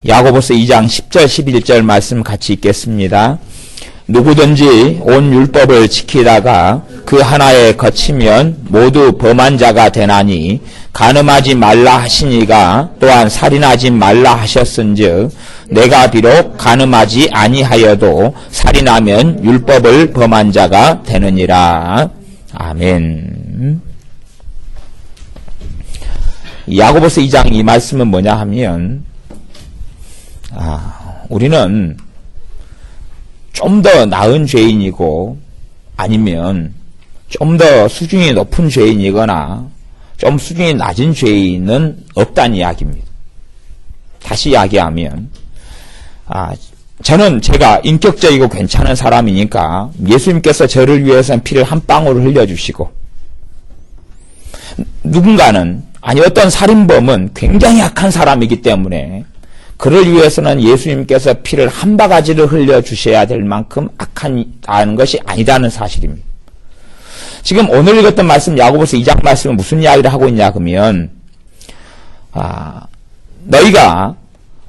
야고보서 2장 10절 11절 말씀 같이 읽겠습니다. 누구든지 온 율법을 지키다가 그 하나에 거치면 모두 범한 자가 되나니 간음하지 말라 하시니가 또한 살인하지 말라 하셨은즉 내가 비록 간음하지 아니하여도 살인하면 율법을 범한 자가 되느니라. 아멘. 야고보서 2장 이 말씀은 뭐냐 하면 우리는 좀 더 나은 죄인이고 아니면 좀 더 수준이 높은 죄인이거나 좀 수준이 낮은 죄인은 없다는 이야기입니다. 다시 이야기하면 저는 제가 인격적이고 괜찮은 사람이니까 예수님께서 저를 위해서는 피를 한 방울 흘려주시고 누군가는 어떤 살인범은 굉장히 악한 사람이기 때문에 그를 위해서는 예수님께서 피를 한 바가지를 흘려주셔야 될 만큼 악한 것이 아니다는 사실입니다. 지금 오늘 읽었던 말씀 야고보서 2장 말씀은 무슨 이야기를 하고 있냐 그러면 너희가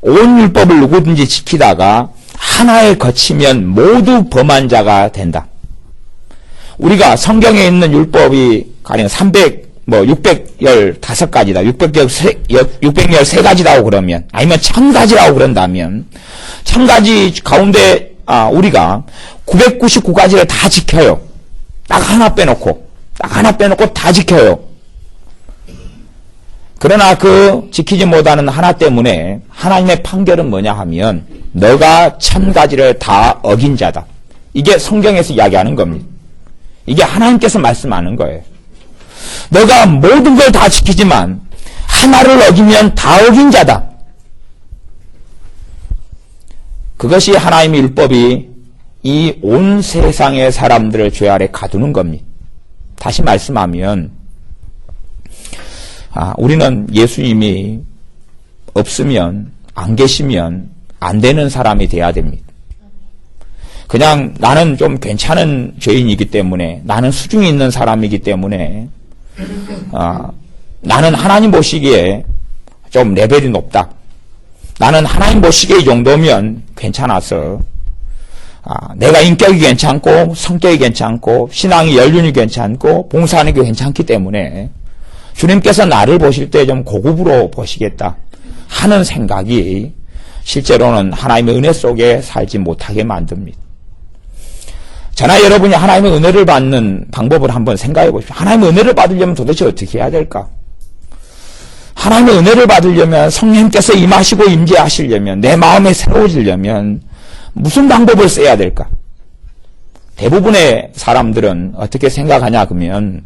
온 율법을 누구든지 지키다가 하나에 거치면 모두 범한 자가 된다. 우리가 성경에 있는 율법이 가령 615가지다. 613가지라고 그러면, 아니면 1000가지라고 그런다면, 1000가지 가운데, 우리가 999가지를 다 지켜요. 딱 하나 빼놓고 다 지켜요. 그러나 그 지키지 못하는 하나 때문에 하나님의 판결은 뭐냐 하면, 너가 1000가지를 다 어긴 자다. 이게 성경에서 이야기하는 겁니다. 이게 하나님께서 말씀하는 거예요. 너가 모든 걸 다 지키지만 하나를 어기면 다 어긴 자다. 그것이 하나님의 율법이 이 온 세상의 사람들을 죄 아래 가두는 겁니다. 다시 말씀하면 우리는 예수님이 없으면 안 계시면 안 되는 사람이 돼야 됩니다. 그냥 나는 좀 괜찮은 죄인이기 때문에 나는 수준이 있는 사람이기 때문에 나는 하나님 보시기에 좀 레벨이 높다. 나는 하나님 보시기에 이 정도면 괜찮아서 내가 인격이 괜찮고 성격이 괜찮고 신앙이 연륜이 괜찮고 봉사하는 게 괜찮기 때문에 주님께서 나를 보실 때 좀 고급으로 보시겠다 하는 생각이 실제로는 하나님의 은혜 속에 살지 못하게 만듭니다. 저나 여러분이 하나님의 은혜를 받는 방법을 한번 생각해 보십시오. 하나님의 은혜를 받으려면 도대체 어떻게 해야 될까? 하나님의 은혜를 받으려면 성령님께서 임하시고 임재하시려면 내 마음에 새로워지려면 무슨 방법을 써야 될까? 대부분의 사람들은 어떻게 생각하냐 그러면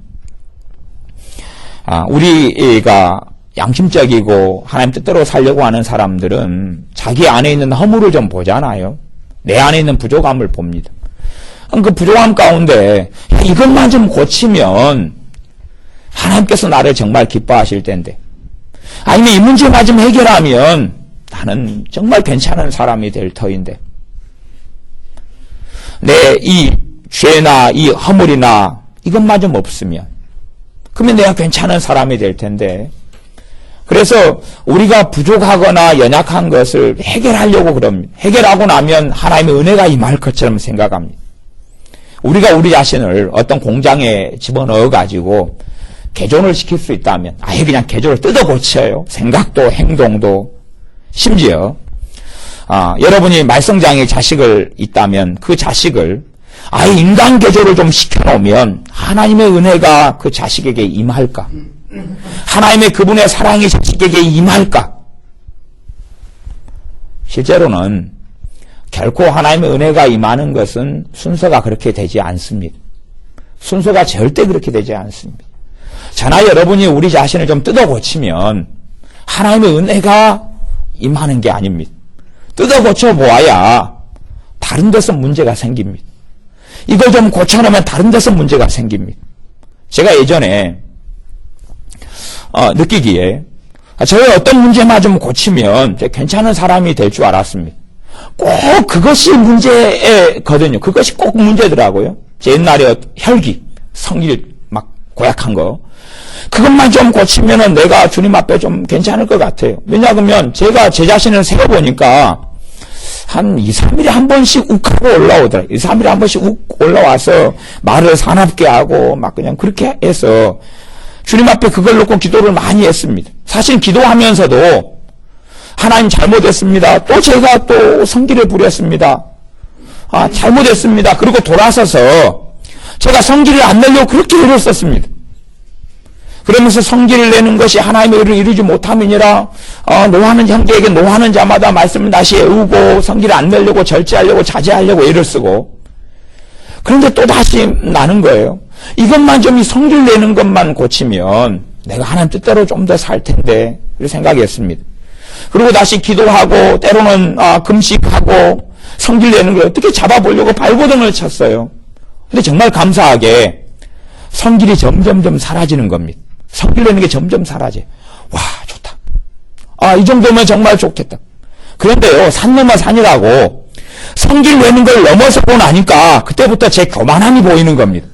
우리가 양심적이고 하나님 뜻대로 살려고 하는 사람들은 자기 안에 있는 허물을 좀 보잖아요. 내 안에 있는 부족함을 봅니다. 그 부족함 가운데 이것만 좀 고치면 하나님께서 나를 정말 기뻐하실 텐데, 아니면 이 문제만 좀 해결하면 나는 정말 괜찮은 사람이 될 터인데, 내 이 죄나 이 허물이나 이것만 좀 없으면 그러면 내가 괜찮은 사람이 될 텐데, 그래서 우리가 부족하거나 연약한 것을 해결하려고 그럽니다. 해결하고 나면 하나님의 은혜가 임할 것처럼 생각합니다. 우리가 우리 자신을 어떤 공장에 집어넣어 가지고 개존을 시킬 수 있다면 아예 그냥 개조를 뜯어 고쳐요. 생각도 행동도. 심지어 여러분이 말썽장애 자식을 있다면 그 자식을 아예 인간 개조를 좀 시켜놓으면 하나님의 은혜가 그 자식에게 임할까? 하나님의 그분의 사랑이 자식에게 임할까? 실제로는 결코 하나님의 은혜가 임하는 것은 순서가 그렇게 되지 않습니다. 순서가 절대 그렇게 되지 않습니다. 저나 여러분이 우리 자신을 좀 뜯어 고치면 하나님의 은혜가 임하는 게 아닙니다. 뜯어 고쳐 보아야 다른 데서 문제가 생깁니다. 이걸 좀 고쳐놓으면 다른 데서 문제가 생깁니다. 제가 예전에 느끼기에 저의 어떤 문제만 좀 고치면 괜찮은 사람이 될 줄 알았습니다. 꼭 그것이 문제거든요. 그것이 꼭 문제더라고요. 제 옛날에 혈기, 성질 막 고약한 거. 그것만 좀 고치면은 내가 주님 앞에 좀 괜찮을 것 같아요. 왜냐하면 제가 제 자신을 세어보니까 한 2, 3일에 한 번씩 욱 하고 올라오더라. 2, 3일에 한 번씩 욱 올라와서 말을 사납게 하고 막 그냥 그렇게 해서 주님 앞에 그걸 놓고 기도를 많이 했습니다. 사실 기도하면서도 하나님 잘못했습니다. 또 제가 또 성기를 부렸습니다. 잘못했습니다. 그리고 돌아서서 제가 성기를 안 내려고 그렇게 애를 썼습니다. 그러면서 성기를 내는 것이 하나님의 의를 이루지 못함이니라 노하는 형제에게 노하는 자마다 말씀을 다시 애우고 성기를 안 내려고 절제하려고 자제하려고 애를 쓰고 그런데 또 다시 나는 거예요. 이것만 좀 이 성기를 내는 것만 고치면 내가 하나님 뜻대로 좀 더 살 텐데 그렇게 생각했습니다. 그리고 다시 기도하고 때로는 금식하고 성기를 내는 걸 어떻게 잡아보려고 발버둥을 쳤어요. 근데 정말 감사하게 성길이 점점점 사라지는 겁니다. 성길 내는 게 점점 사라져요. 와, 좋다. 이 정도면 정말 좋겠다. 그런데요, 산 넘어 산이라고 성길 내는 걸 넘어서고 나니까 그때부터 제 교만함이 보이는 겁니다.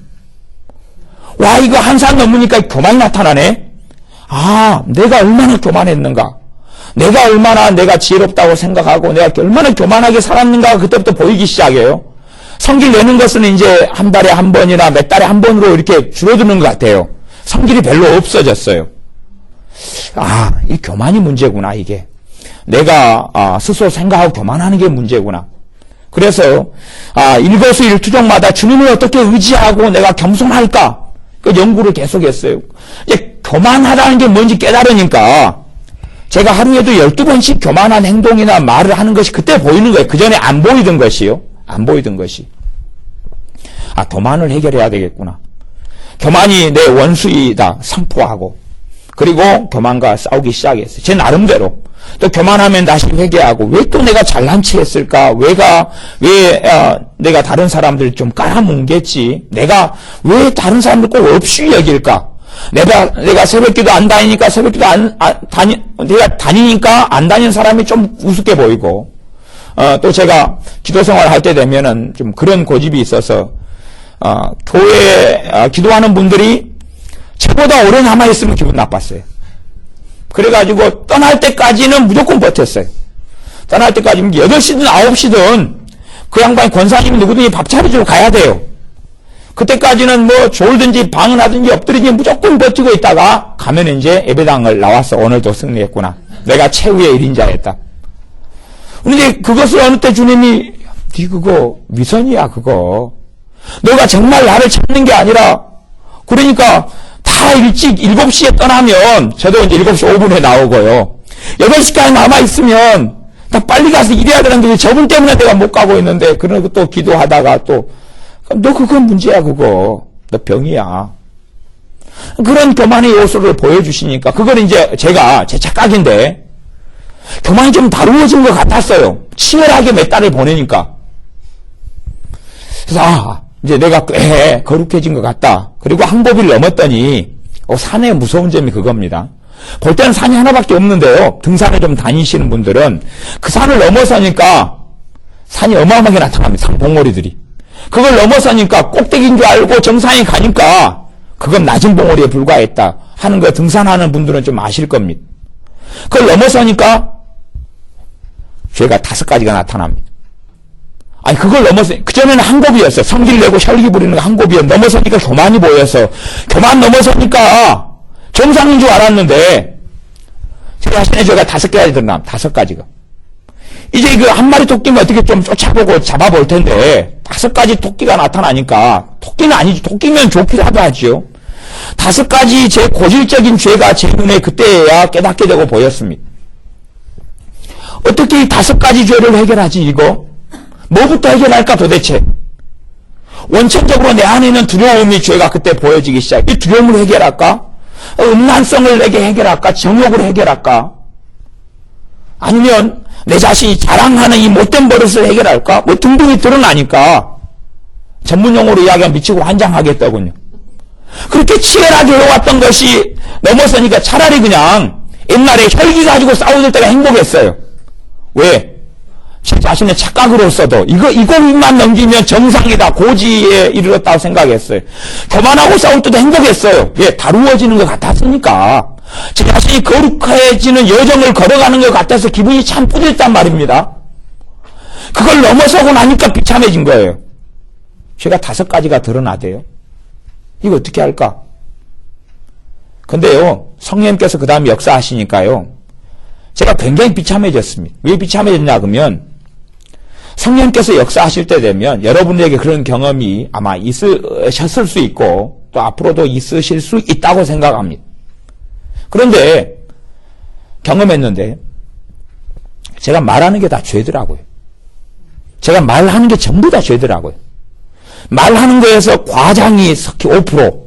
와, 이거 한 산 넘으니까 교만이 나타나네? 내가 얼마나 교만했는가? 내가 얼마나 내가 지혜롭다고 생각하고 내가 얼마나 교만하게 살았는가가 그때부터 보이기 시작해요. 성길 내는 것은 이제 한 달에 한 번이나 몇 달에 한 번으로 이렇게 줄어드는 것 같아요. 성길이 별로 없어졌어요. 이 교만이 문제구나, 이게. 내가 스스로 생각하고 교만하는 게 문제구나. 그래서 일거수일투족마다 주님을 어떻게 의지하고 내가 겸손할까? 그 연구를 계속했어요. 이제 교만하다는 게 뭔지 깨달으니까 제가 하루에도 12번씩 교만한 행동이나 말을 하는 것이 그때 보이는 거예요. 그 전에 안 보이던 것이요. 안 보이던 것이. 교만을 해결해야 되겠구나. 교만이 내 원수이다 선포하고 그리고 교만과 싸우기 시작했어요. 제 나름대로. 또 교만하면 다시 회개하고 왜 또 내가 잘난 체 했을까? 왜 내가 다른 사람들 좀 깔아뭉갰지? 내가 왜 다른 사람들 꼭 없이 여길까? 내가 새벽기도 안 다니니까 새벽기도 내가 다니니까 안 다니는 사람이 좀 우습게 보이고 또 제가 기도 생활을 할 때 되면은 좀 그런 고집이 있어서 교회에 기도하는 분들이 저보다 오래 남아있으면 기분 나빴어요. 그래가지고 떠날 때까지는 무조건 버텼어요. 떠날 때까지는 8시든 9시든 그 양반이 권사님이 누구든지 밥 차려주고 가야 돼요. 그때까지는 뭐 졸든지 방을 하든지 엎드리든지 무조건 버티고 있다가 가면 이제 예배당을 나와서 오늘도 승리했구나. 내가 최후의 1인자였다. 근데 그것을 어느 때 주님이 네 그거 위선이야 그거. 너가 정말 나를 찾는 게 아니라 그러니까 다 일찍 7시에 떠나면 저도 이제 7시 5분에 나오고요. 8시까지 남아있으면 나 빨리 가서 일해야 되는 게 저분 때문에 내가 못 가고 있는데 그러고 또 기도하다가 또 너 그건 문제야 그거. 너 병이야. 그런 교만의 요소를 보여주시니까 그걸 이제 제가 제 착각인데 교만이 좀 다루어진 것 같았어요. 치열하게 몇 달을 보내니까. 그래서 이제 내가 꽤 거룩해진 것 같다. 그리고 한 고비를 넘었더니 산의 무서운 점이 그겁니다. 볼 때는 산이 하나밖에 없는데요. 등산을 좀 다니시는 분들은 그 산을 넘어서니까 산이 어마어마하게 나타납니다. 산 봉우리들이. 그걸 넘어서니까 꼭대기인 줄 알고 정상에 가니까 그건 낮은 봉우리에 불과했다 하는 거 등산하는 분들은 좀 아실 겁니다. 그걸 넘어서니까 죄가 5가지가 나타납니다. 그걸 넘어서, 그전에는 한 곱이었어요. 성질 내고 혈기 부리는 거 한 곱이었. 넘어서니까 교만이 보여서, 교만 넘어서니까 정상인 줄 알았는데, 제 자신의 죄가 5가지 드러납니다. 5가지가. 이제 그 한 마리 토끼면 어떻게 좀 쫓아보고 잡아볼 텐데, 5가지 토끼가 나타나니까, 토끼는 아니지. 토끼면 좋기라도 하지요. 5가지 제 고질적인 죄가 제 눈에 그때야 깨닫게 되고 보였습니다. 어떻게 이 5가지 죄를 해결하지, 이거? 뭐부터 해결할까 도대체? 원천적으로 내 안에 있는 두려움이 죄가 그때 보여지기 시작. 이 두려움을 해결할까? 음란성을 내게 해결할까? 정욕을 해결할까? 아니면 내 자신이 자랑하는 이 못된 버릇을 해결할까? 뭐 등등이 드러나니까 전문용어로 이야기하면 미치고 환장하겠다군요. 그렇게 치열하게 해왔던 것이 넘어서니까 차라리 그냥 옛날에 혈기 가지고 싸우들 때가 행복했어요. 왜? 제 자신 자신의 착각으로서도 이것만 넘기면 정상이다, 고지에 이르렀다고 생각했어요. 교만하고 싸울 때도 행복했어요. 예, 다루어지는 것 같았으니까. 제 자신이 거룩해지는 여정을 걸어가는 것 같아서 기분이 참 뿌듯했단 말입니다. 그걸 넘어서고 나니까 비참해진 거예요. 죄가 5가지가 드러나대요. 이거 어떻게 할까? 근데요, 성령님께서 그 다음에 역사하시니까요, 제가 굉장히 비참해졌습니다. 왜 비참해졌냐 그러면, 성령님께서 역사하실 때 되면 여러분에게 그런 경험이 아마 있으셨을 수 있고 또 앞으로도 있으실 수 있다고 생각합니다. 그런데 경험했는데 제가 말하는 게 다 죄더라고요. 제가 말하는 게 전부 다 죄더라고요. 말하는 거에서 과장이 5%,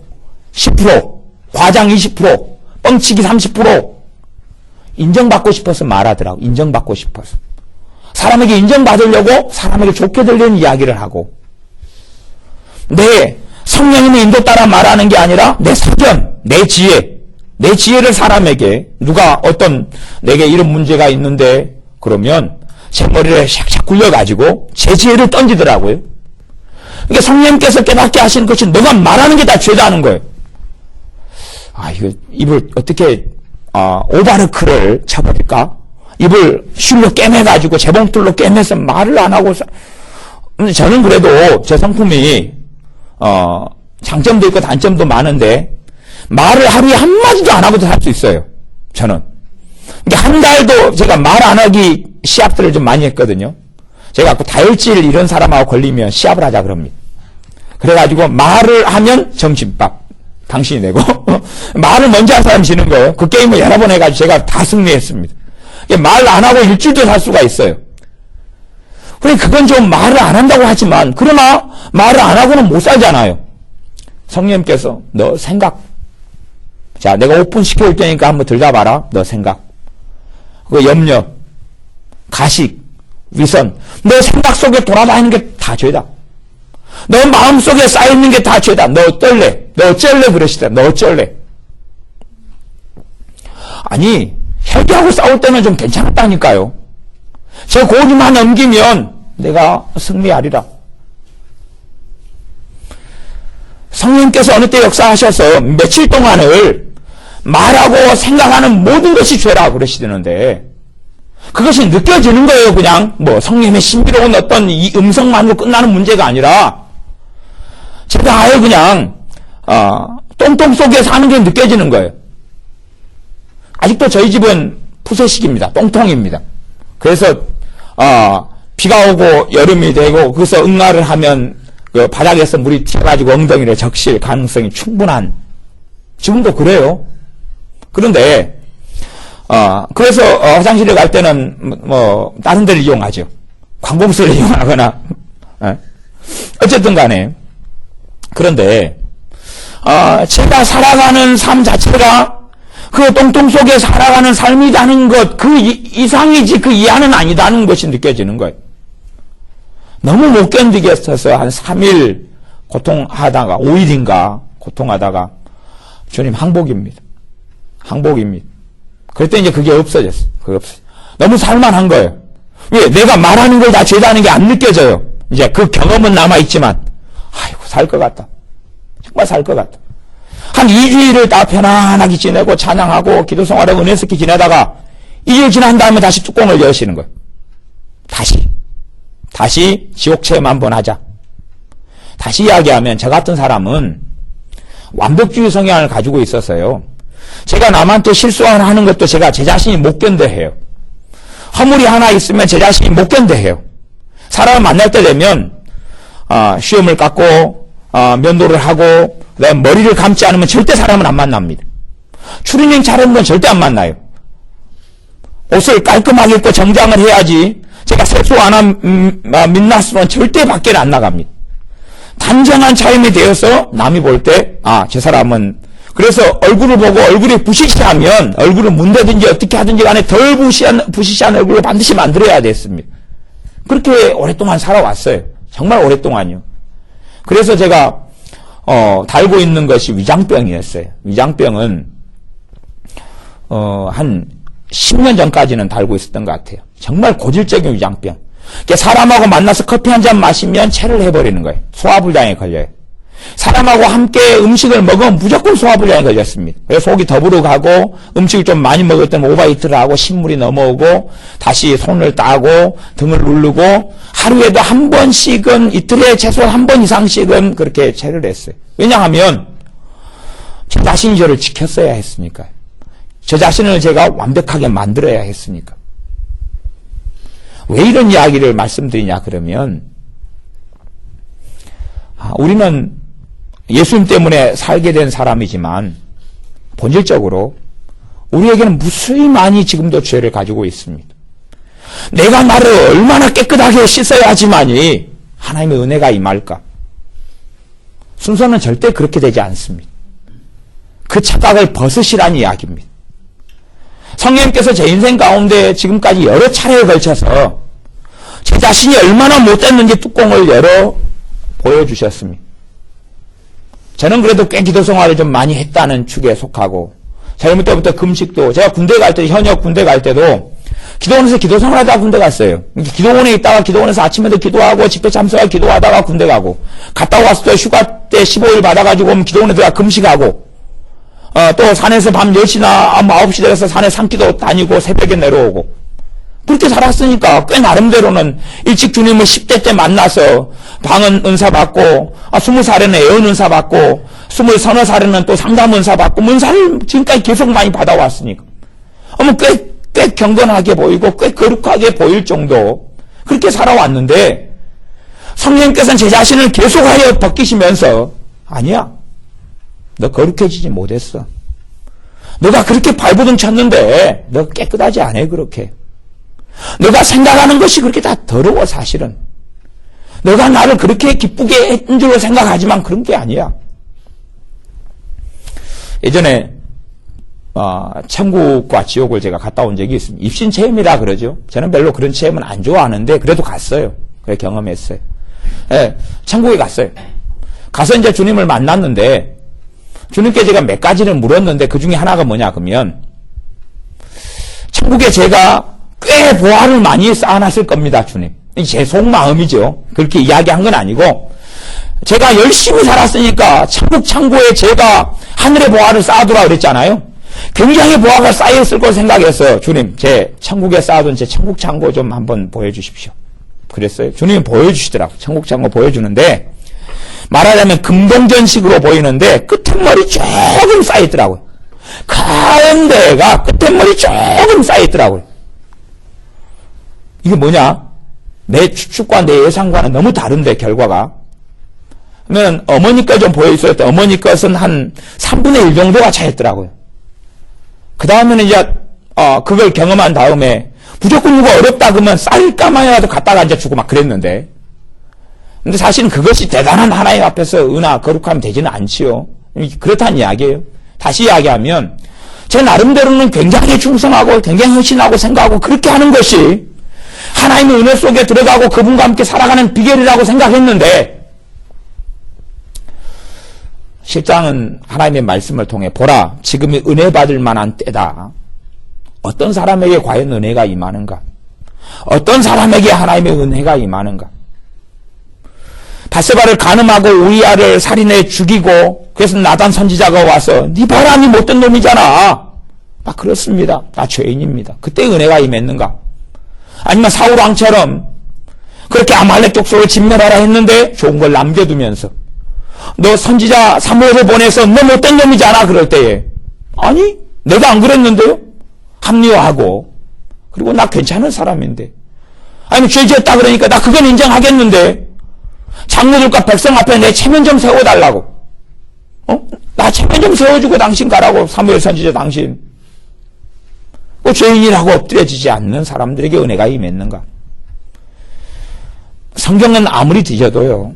10%, 과장 20%, 뻥치기 30% 인정받고 싶어서 말하더라고. 인정받고 싶어서. 사람에게 인정받으려고 사람에게 좋게 들리는 이야기를 하고 내 성령님의 인도 따라 말하는 게 아니라 내 사견, 내 지혜를 사람에게 누가 내게 이런 문제가 있는데 그러면 제 머리를 샥샥 굴려가지고 제 지혜를 던지더라고요. 그러니까 성령님께서 깨닫게 하시는 것이 너가 말하는 게 다 죄다는 거예요. 이거 입을 어떻게 오바르크를 쳐버릴까? 입을 실로 꿰매가지고 재봉틀로 꿰매서 말을 안 하고 저는 그래도 제 성품이 장점도 있고 단점도 많은데 말을 하루에 한마디도 안 하고도 살 수 있어요. 저는. 그러니까 한 달도 제가 말 안 하기 시합들을 좀 많이 했거든요. 제가 그 다혈질 이런 사람하고 걸리면 시합을 하자 그럽니다. 그래가지고 말을 하면 점심밥 당신이 내고 말을 먼저 한 사람이 지는 거예요. 그 게임을 여러 번 해가지고 제가 다 승리했습니다. 말 안 하고 일주일도 살 수가 있어요. 그러니까 그건 좀 말을 안 한다고 하지만 그러나 말을 안 하고는 못 살잖아요. 성령님께서 너 생각 자 내가 오픈시켜줄 테니까 한번 들어가봐라. 너 생각 그 염려 가식 위선 너 생각 속에 돌아다니는 게 다 죄다. 너 마음속에 쌓여있는 게 다 죄다. 너 어쩔래? 너 어쩔래? 그러시더라. 너 어쩔래? 아니 혈기하고 싸울 때는 좀 괜찮았다니까요. 저 고지만 넘기면 내가 승리하리라. 성령님께서 어느 때 역사하셔서 며칠 동안을 말하고 생각하는 모든 것이 죄라 그러시는데 그것이 느껴지는 거예요. 그냥 성령님의 신비로운 어떤 이 음성만으로 끝나는 문제가 아니라 제가 아예 그냥 똥똥 속에 사는 게 느껴지는 거예요. 아직도 저희 집은 푸세식입니다. 똥통입니다. 그래서 비가 오고 여름이 되고 거기서 응아를 하면 그 바닥에서 물이 튀어가지고 엉덩이를 적실 가능성이 충분한 지금도 그래요. 그런데 그래서 화장실에 갈 때는 다른 데를 이용하죠. 관공서를 이용하거나 어쨌든 간에 그런데 제가 살아가는 삶 자체가 그 똥똥 속에 살아가는 삶이라는 것, 그 이상이지 그 이하는 아니다는 것이 느껴지는 거예요. 너무 못 견디겠어서 한 3일 고통하다가 5일인가 고통하다가 주님 항복입니다. 항복입니다. 그랬더니 이제 그게 없어졌어요. 그게 없어요. 너무 살만한 거예요. 왜? 내가 말하는 걸 다 죄다는 게 안 느껴져요. 이제 그 경험은 남아있지만 아이고 살 것 같다. 정말 살 것 같다. 한 2주일을 다 편안하게 지내고 찬양하고 기도 생활하고 은혜스럽게 지내다가 2주일 지난 다음에 다시 뚜껑을 여시는 거예요. 다시 지옥 체험 한번 하자. 다시 이야기하면 저 같은 사람은 완벽주의 성향을 가지고 있어서요. 제가 남한테 실수 하나 하는 것도 제가 제 자신이 못 견뎌해요. 허물이 하나 있으면 제 자신이 못 견뎌해요. 사람을 만날 때 되면 시험을 깎고 면도를 하고 그다음에 머리를 감지 않으면 절대 사람을 안 만납니다. 추리닝 차려는 건 절대 안 만나요. 옷을 깔끔하게 입고 정장을 해야지 제가 세수 안 한 민낯으로는 절대 밖에 안 나갑니다. 단정한 차림이 되어서 남이 볼 때 저 사람은 그래서 얼굴을 보고 얼굴이 부시시하면 얼굴을 문대든지 어떻게 하든지 간에 덜 부시시한 얼굴을 반드시 만들어야 됐습니다. 그렇게 오랫동안 살아왔어요. 정말 오랫동안요. 그래서 제가 달고 있는 것이 위장병이었어요. 위장병은 한 10년 전까지는 달고 있었던 것 같아요. 정말 고질적인 위장병. 사람하고 만나서 커피 한 잔 마시면 체를 해버리는 거예요. 소화불량에 걸려요. 사람하고 함께 음식을 먹으면 무조건 소화불량에 걸렸습니다. 그래서 속이 더부룩하고 음식을 좀 많이 먹었던 오버이트를 하고 신물이 넘어오고 다시 손을 따고 등을 누르고 하루에도 한 번씩은 이틀에 최소한 한 번 이상씩은 그렇게 체를 했어요. 왜냐하면 제 자신이 저를 지켰어야 했으니까요. 저 자신을 제가 완벽하게 만들어야 했으니까. 왜 이런 이야기를 말씀드리냐 그러면 우리는 예수님 때문에 살게 된 사람이지만 본질적으로 우리에게는 무수히 많이 지금도 죄를 가지고 있습니다. 내가 나를 얼마나 깨끗하게 씻어야지만이 하나님의 은혜가 임할까? 순서는 절대 그렇게 되지 않습니다. 그 착각을 벗으시라는 이야기입니다. 성령님께서 제 인생 가운데 지금까지 여러 차례에 걸쳐서 제 자신이 얼마나 못됐는지 뚜껑을 열어 보여주셨습니다. 저는 그래도 꽤 기도 생활을 좀 많이 했다는 축에 속하고 젊을 때부터 금식도 제가 군대 갈 때 현역 군대 갈 때도 기도원에서 기도 생활하다가 군대 갔어요. 기도원에 있다가 기도원에서 아침에도 기도하고 집회 참석하고 기도하다가 군대 가고 갔다 왔을 때 휴가 때 15일 받아가지고 기도원에 들어가 금식하고 또 산에서 밤 10시나 9시 되어서 산에 산기도 다니고 새벽에 내려오고 그렇게 살았으니까 꽤 나름대로는 일찍 주님을 10대 때 만나서 방언 은사 받고 20살에는 예언 은사 받고 20살에는 또 상담 은사 받고 은사를 지금까지 계속 많이 받아왔으니까 꽤 경건하게 보이고 꽤 거룩하게 보일 정도 그렇게 살아왔는데 성령님께서는 제 자신을 계속하여 벗기시면서 아니야 너 거룩해지지 못했어. 너가 그렇게 발버둥 쳤는데 너 깨끗하지 않아 그렇게. 너가 생각하는 것이 그렇게 다 더러워 사실은. 너가 나를 그렇게 기쁘게 했던 줄로 생각하지만 그런 게 아니야. 예전에 천국과 지옥을 제가 갔다 온 적이 있습니다. 입신 체험이라 그러죠. 저는 별로 그런 체험은 안 좋아하는데 그래도 갔어요. 그래 경험했어요. 네, 천국에 갔어요. 가서 이제 주님을 만났는데 주님께 제가 몇 가지를 물었는데 그 중에 하나가 뭐냐 그러면 천국에 제가 꽤 보화를 많이 쌓아놨을 겁니다. 주님. 제 속마음이죠. 그렇게 이야기한 건 아니고 제가 열심히 살았으니까 천국 창고에 제가 하늘의 보화를 쌓아두라 그랬잖아요. 굉장히 보화가 쌓여있을 걸 생각했어요. 주님 제 천국에 쌓아둔 제 천국 창고 좀 한번 보여주십시오. 그랬어요. 주님이 보여주시더라고요. 천국 창고 보여주는데 말하자면 금동전식으로 보이는데 끝머리 조금 쌓여있더라고요. 가운데가 끝머리 조금 쌓여있더라고요. 이게 뭐냐? 내 추측과 내 예상과는 너무 다른데 결과가. 그러면 어머니 거 좀 보여있어요. 어머니 것은 한 3분의 1 정도가 차였더라고요. 그 다음에는 이제 그걸 경험한 다음에 무조건 누가 어렵다 그러면 쌀까마야라도 갖다가 이제 주고 막 그랬는데 근데 사실은 그것이 대단한 하나님 앞에서 은하 거룩하면 되지는 않지요. 그렇다는 이야기예요. 다시 이야기하면 제 나름대로는 굉장히 충성하고 굉장히 헌신하고 생각하고 그렇게 하는 것이 하나님의 은혜 속에 들어가고 그분과 함께 살아가는 비결이라고 생각했는데 실장은 하나님의 말씀을 통해 보라 지금이 은혜 받을 만한 때다. 어떤 사람에게 과연 은혜가 임하는가? 어떤 사람에게 하나님의 은혜가 임하는가? 바세바를 간음하고 우리아를 살인해 죽이고 그래서 나단 선지자가 와서 네 봐라 네 못된 놈이잖아. 막 그렇습니다. 나 죄인입니다. 그때 은혜가 임했는가? 아니면 사울 왕처럼 그렇게 아말렉 족속을 진멸하라 했는데 좋은 걸 남겨두면서 너 선지자 사무엘을 보내서 너 못된 놈이잖아 그럴 때에 아니 내가 안 그랬는데요? 합리화하고 그리고 나 괜찮은 사람인데 아니면 죄 지었다 그러니까 나 그건 인정하겠는데 장로들과 백성 앞에 내 체면 좀 세워달라고 나 체면 좀 세워주고 당신 가라고 사무엘 선지자 당신 죄인이라고 엎드려지지 않는 사람들에게 은혜가 임했는가? 성경은 아무리 뒤져도요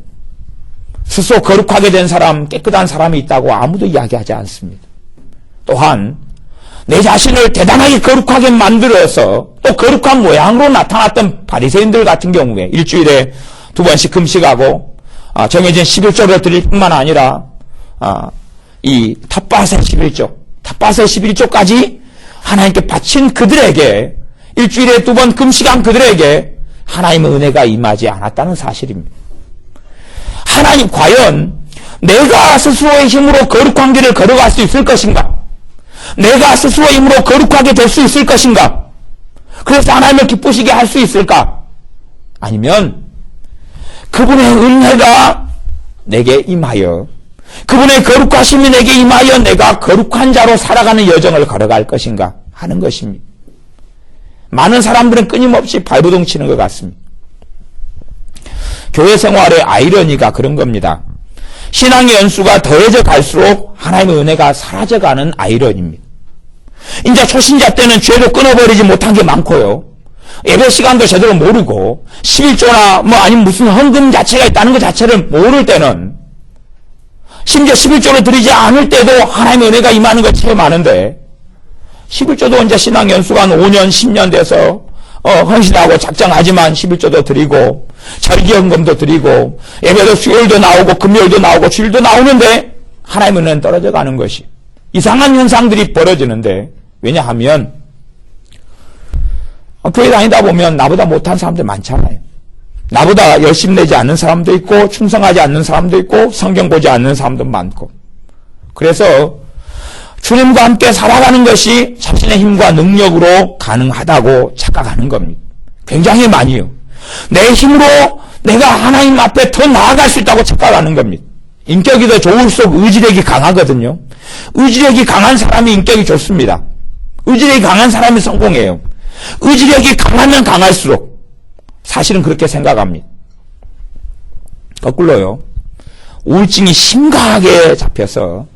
스스로 거룩하게 된 사람 깨끗한 사람이 있다고 아무도 이야기하지 않습니다. 또한 내 자신을 대단하게 거룩하게 만들어서 또 거룩한 모양으로 나타났던 바리새인들 같은 경우에 일주일에 2번씩 금식하고 정해진 11조를 드릴 뿐만 아니라 이 텃밭의 11조까지 하나님께 바친 그들에게 일주일에 2번 금식한 그들에게 하나님의 은혜가 임하지 않았다는 사실입니다. 하나님 과연 내가 스스로의 힘으로 거룩한 길을 걸어갈 수 있을 것인가? 내가 스스로의 힘으로 거룩하게 될 수 있을 것인가? 그래서 하나님을 기쁘시게 할 수 있을까? 아니면 그분의 은혜가 내게 임하여 그분의 거룩하심이 내게 임하여 내가 거룩한 자로 살아가는 여정을 걸어갈 것인가 하는 것입니다. 많은 사람들은 끊임없이 발버둥 치는 것 같습니다. 교회 생활의 아이러니가 그런 겁니다. 신앙의 연수가 더해져 갈수록 하나님의 은혜가 사라져가는 아이러니입니다. 이제 초신자 때는 죄도 끊어버리지 못한 게 많고요. 예배 시간도 제대로 모르고 11조나 아니면 무슨 헌금 자체가 있다는 것 자체를 모를 때는 심지어 11조를 드리지 않을 때도 하나님의 은혜가 임하는 걸 체험하는데 11조도 이제 신앙 연수가 한 5년 10년 돼서 헌신하고 작정하지만 11조도 드리고 절기헌금도 드리고 예배도 수요일도 나오고 금요일도 나오고 주일도 나오는데 하나님의 은혜는 떨어져 가는 것이 이상한 현상들이 벌어지는데 왜냐하면 교회 다니다 보면 나보다 못한 사람들 많잖아요. 나보다 열심 내지 않는 사람도 있고 충성하지 않는 사람도 있고 성경 보지 않는 사람도 많고 그래서 주님과 함께 살아가는 것이 자신의 힘과 능력으로 가능하다고 착각하는 겁니다. 굉장히 많이요. 내 힘으로 내가 하나님 앞에 더 나아갈 수 있다고 착각하는 겁니다. 인격이 더 좋을수록 의지력이 강하거든요. 의지력이 강한 사람이 인격이 좋습니다. 의지력이 강한 사람이 성공해요. 의지력이 강하면 강할수록 사실은 그렇게 생각합니다. 거꾸로요. 우울증이 심각하게 잡혀서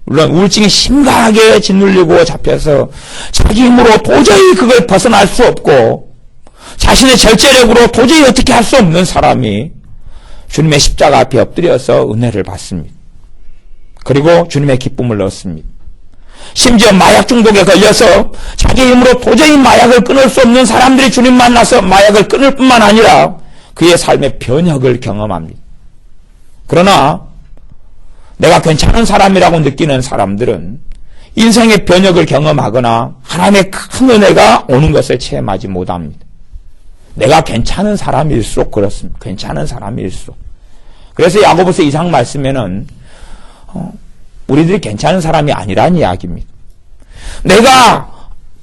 물론 우울증이 심각하게 짓눌리고 잡혀서 자기 힘으로 도저히 그걸 벗어날 수 없고 자신의 절제력으로 도저히 어떻게 할 수 없는 사람이 주님의 십자가 앞에 엎드려서 은혜를 받습니다. 그리고 주님의 기쁨을 얻습니다. 심지어 마약 중독에 걸려서 자기 힘으로 도저히 마약을 끊을 수 없는 사람들이 주님 만나서 마약을 끊을 뿐만 아니라 그의 삶의 변혁을 경험합니다. 그러나 내가 괜찮은 사람이라고 느끼는 사람들은 인생의 변혁을 경험하거나 하나님의 큰 은혜가 오는 것을 체험하지 못합니다. 내가 괜찮은 사람일수록 그렇습니다. 괜찮은 사람일수록. 그래서 야고보서 2장 말씀에는 우리들이 괜찮은 사람이 아니라는 이야기입니다. 내가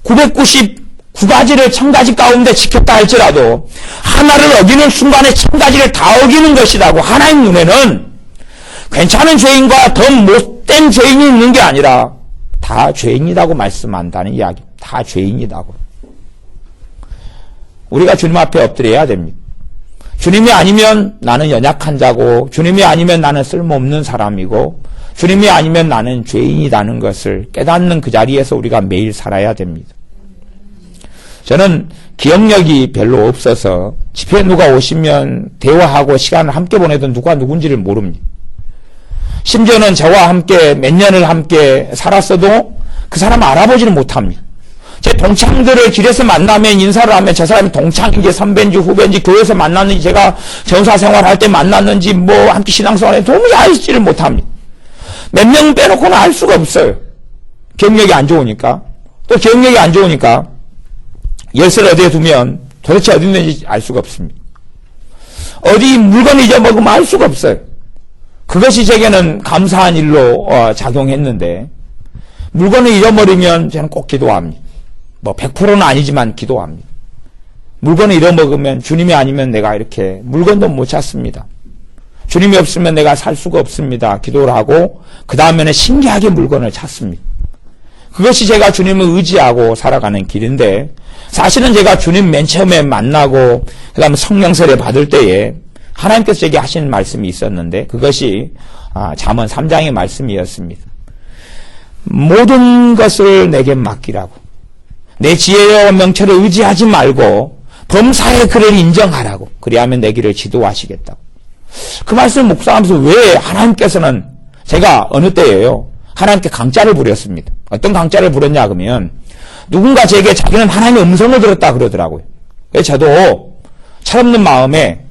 999가지를 1000가지 가운데 지켰다 할지라도 하나를 어기는 순간에 1000가지를 다 어기는 것이라고 하나님 눈에는 괜찮은 죄인과 더 못된 죄인이 있는 게 아니라 다 죄인이라고 말씀한다는 이야기. 다 죄인이라고. 우리가 주님 앞에 엎드려야 됩니다. 주님이 아니면 나는 연약한 자고 주님이 아니면 나는 쓸모없는 사람이고 주님이 아니면 나는 죄인이라는 것을 깨닫는 그 자리에서 우리가 매일 살아야 됩니다. 저는 기억력이 별로 없어서 집회에 누가 오시면 대화하고 시간을 함께 보내도 누가 누군지를 모릅니다. 심지어는 저와 함께 몇 년을 함께 살았어도 그 사람 알아보지는 못합니다. 제 동창들을 길에서 만나면 인사를 하면 저 사람이 동창인지 선배인지 후배인지 교회에서 만났는지 제가 전사 생활할 때 만났는지 함께 신앙생활에 도무지 알지를 못합니다. 몇 명 빼놓고는 알 수가 없어요. 기억력이 안 좋으니까. 또 기억력이 안 좋으니까 열쇠를 어디에 두면 도대체 어디 있는지 알 수가 없습니다. 어디 물건을 잊어먹으면 알 수가 없어요. 그것이 제게는 감사한 일로 작용했는데 물건을 잃어버리면 저는 꼭 기도합니다. 100%는 아니지만 기도합니다. 물건을 잃어먹으면 주님이 아니면 내가 이렇게 물건도 못 찾습니다. 주님이 없으면 내가 살 수가 없습니다. 기도를 하고 그 다음에는 신기하게 물건을 찾습니다. 그것이 제가 주님을 의지하고 살아가는 길인데 사실은 제가 주님 맨 처음에 만나고 그 다음에 성령 세례 받을 때에 하나님께서 제게 하시는 말씀이 있었는데 그것이 잠언 3장의 말씀이었습니다. 모든 것을 내게 맡기라고. 내 지혜와 명철을 의지하지 말고 범사의 그를 인정하라고. 그리하면 내 길을 지도하시겠다고. 그 말씀을 묵상하면서 왜 하나님께서는 제가 어느 때예요? 하나님께 강짜를 부렸습니다. 어떤 강짜를 부렸냐 그러면 누군가 제게 자기는 하나님의 음성을 들었다 그러더라고요. 그래서 저도 철없는 마음에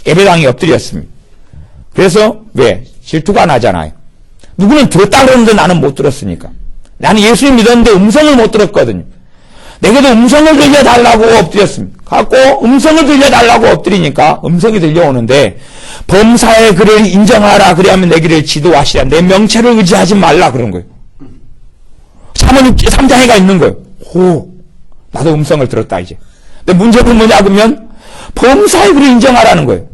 예배당에 엎드렸습니다. 그래서 왜? 질투가 나잖아요. 누구는 들었다 그러는데 나는 못 들었으니까. 나는 예수님 믿었는데 음성을 못 들었거든요. 내게도 음성을 들려달라고 엎드렸습니다. 갖고 음성을 들려달라고 엎드리니까 음성이 들려오는데 범사의 그를 인정하라. 그리하면 내 길을 지도하시라. 내 명체를 의지하지 말라. 그런 거예요. 사모님 3장애가 있는 거예요. 오, 나도 음성을 들었다 이제. 근데 문제는 뭐냐 그러면 범사의 그를 인정하라는 거예요.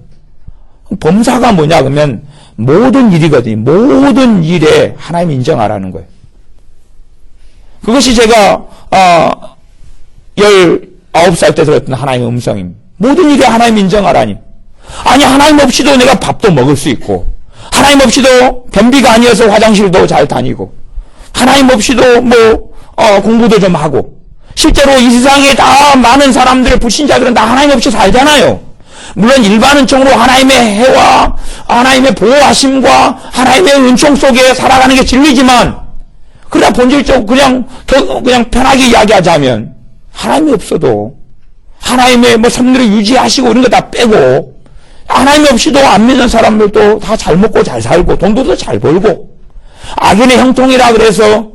범사가 뭐냐 그러면 모든 일이거든요. 모든 일에 하나님 인정하라는 거예요. 그것이 제가 19살 때 들었던 하나님의 음성입니다. 모든 일에 하나님 인정하라니. 아니 하나님 없이도 내가 밥도 먹을 수 있고 하나님 없이도 변비가 아니어서 화장실도 잘 다니고 하나님 없이도 공부도 좀 하고 실제로 이 세상에 다 많은 사람들 불신자들은 다 하나님 없이 살잖아요. 물론 일반은총으로 하나님의 해와 하나님의 보호하심과 하나님의 은총 속에 살아가는 게 진리지만 그러나 본질적으로 그냥 편하게 이야기하자면 하나님이 없어도 하나님의 섭리를 유지하시고 이런 거 다 빼고 하나님이 없이도 안 믿는 사람들도 다 잘 먹고 잘 살고 돈도 더 잘 벌고 악인의 형통이라 그래서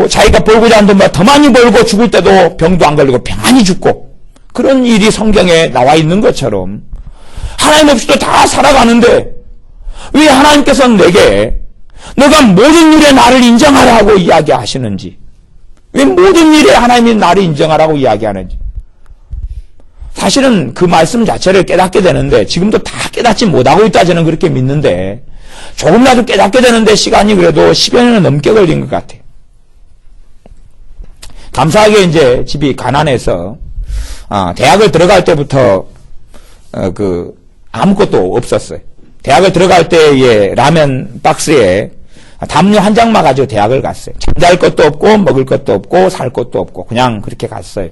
자기가 벌고자 하는 돈보다 더 많이 벌고 죽을 때도 병도 안 걸리고 평안히 죽고 그런 일이 성경에 나와 있는 것처럼 하나님 없이도 다 살아가는데 왜 하나님께서는 내게 너가 모든 일에 나를 인정하라고 이야기하시는지 왜 모든 일에 하나님이 나를 인정하라고 이야기하는지 사실은 그 말씀 자체를 깨닫게 되는데 지금도 다 깨닫지 못하고 있다 저는 그렇게 믿는데 조금이라도 깨닫게 되는데 시간이 그래도 10여 년은 넘게 걸린 것 같아요. 감사하게 이제 집이 가난해서 대학을 들어갈 때부터 아무것도 없었어요. 대학을 들어갈 때에 라면 박스에 담요 한 장만 가지고 대학을 갔어요. 잠잘 것도 없고 먹을 것도 없고 살 것도 없고 그냥 그렇게 갔어요.